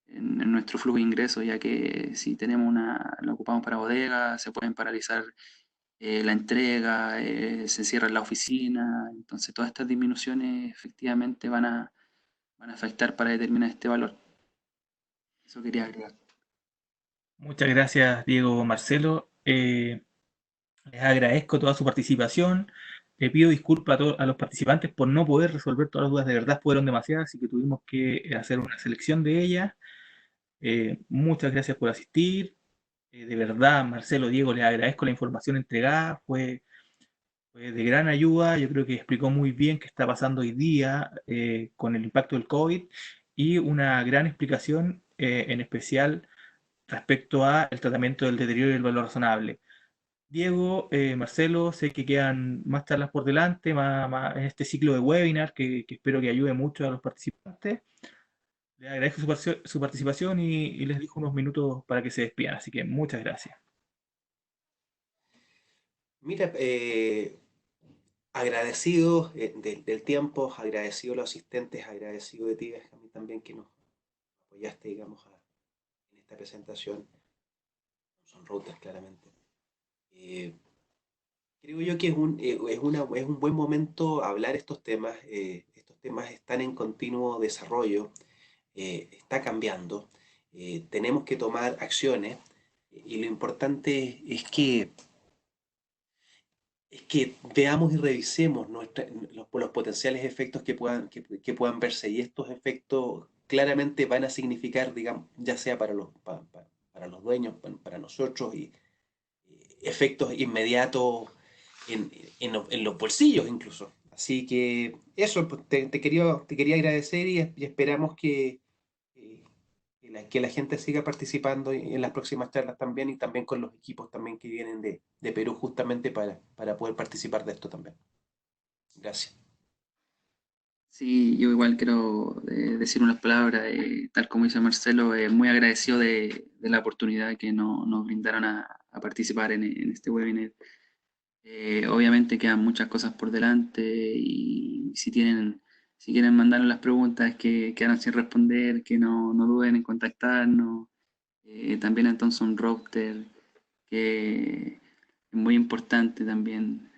en nuestro flujo de ingresos, ya que si tenemos lo ocupamos para bodega, se pueden paralizar la entrega, se cierra la oficina, entonces todas estas disminuciones efectivamente van a afectar para determinar este valor. Eso quería agregar. Muchas gracias, Diego Marcelo. Les agradezco toda su participación. Le pido disculpas a los participantes por no poder resolver todas las dudas. De verdad fueron demasiadas, así que tuvimos que hacer una selección de ellas. Muchas gracias por asistir. De verdad, Marcelo, Diego, les agradezco la información entregada. Fue de gran ayuda. Yo creo que explicó muy bien qué está pasando hoy día con el impacto del COVID y una gran explicación en especial respecto al tratamiento del deterioro y el valor razonable. Diego, Marcelo, sé que quedan más charlas por delante, en este ciclo de webinar que espero que ayude mucho a los participantes. Les agradezco su participación y les dejo unos minutos para que se despidan, así que muchas gracias. Mira, agradecido del tiempo, agradecido a los asistentes, agradecido de ti, Benjamín, también que nos apoyaste, digamos, en esta presentación. Son routers, claramente. Eh, Creo yo que es un buen momento hablar estos temas. Estos temas están en continuo desarrollo, está cambiando. Tenemos que tomar acciones y lo importante es que veamos y revisemos los potenciales efectos que puedan verse. Y estos efectos claramente van a significar, digamos, ya sea para los dueños, para nosotros, y efectos inmediatos en los bolsillos incluso. Así que eso, pues, te quería agradecer y esperamos eh, que la gente siga participando en las próximas charlas también y también con los equipos también que vienen de Perú justamente para poder participar de esto también. Gracias. Sí, yo igual quiero decir unas palabras, tal como dice Marcelo, muy agradecido de la oportunidad que nos brindaron a participar en este webinar. Obviamente quedan muchas cosas por delante y si quieren mandarnos las preguntas que quedaron sin responder, que no duden en contactarnos. También en Thomson Router, que es muy importante también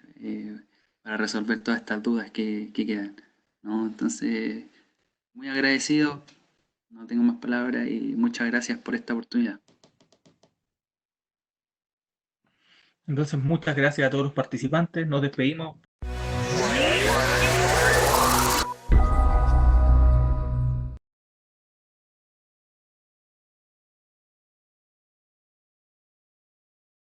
para resolver todas estas dudas que quedan, ¿no? Entonces, muy agradecido, no tengo más palabras y muchas gracias por esta oportunidad. Entonces, muchas gracias a todos los participantes. Nos despedimos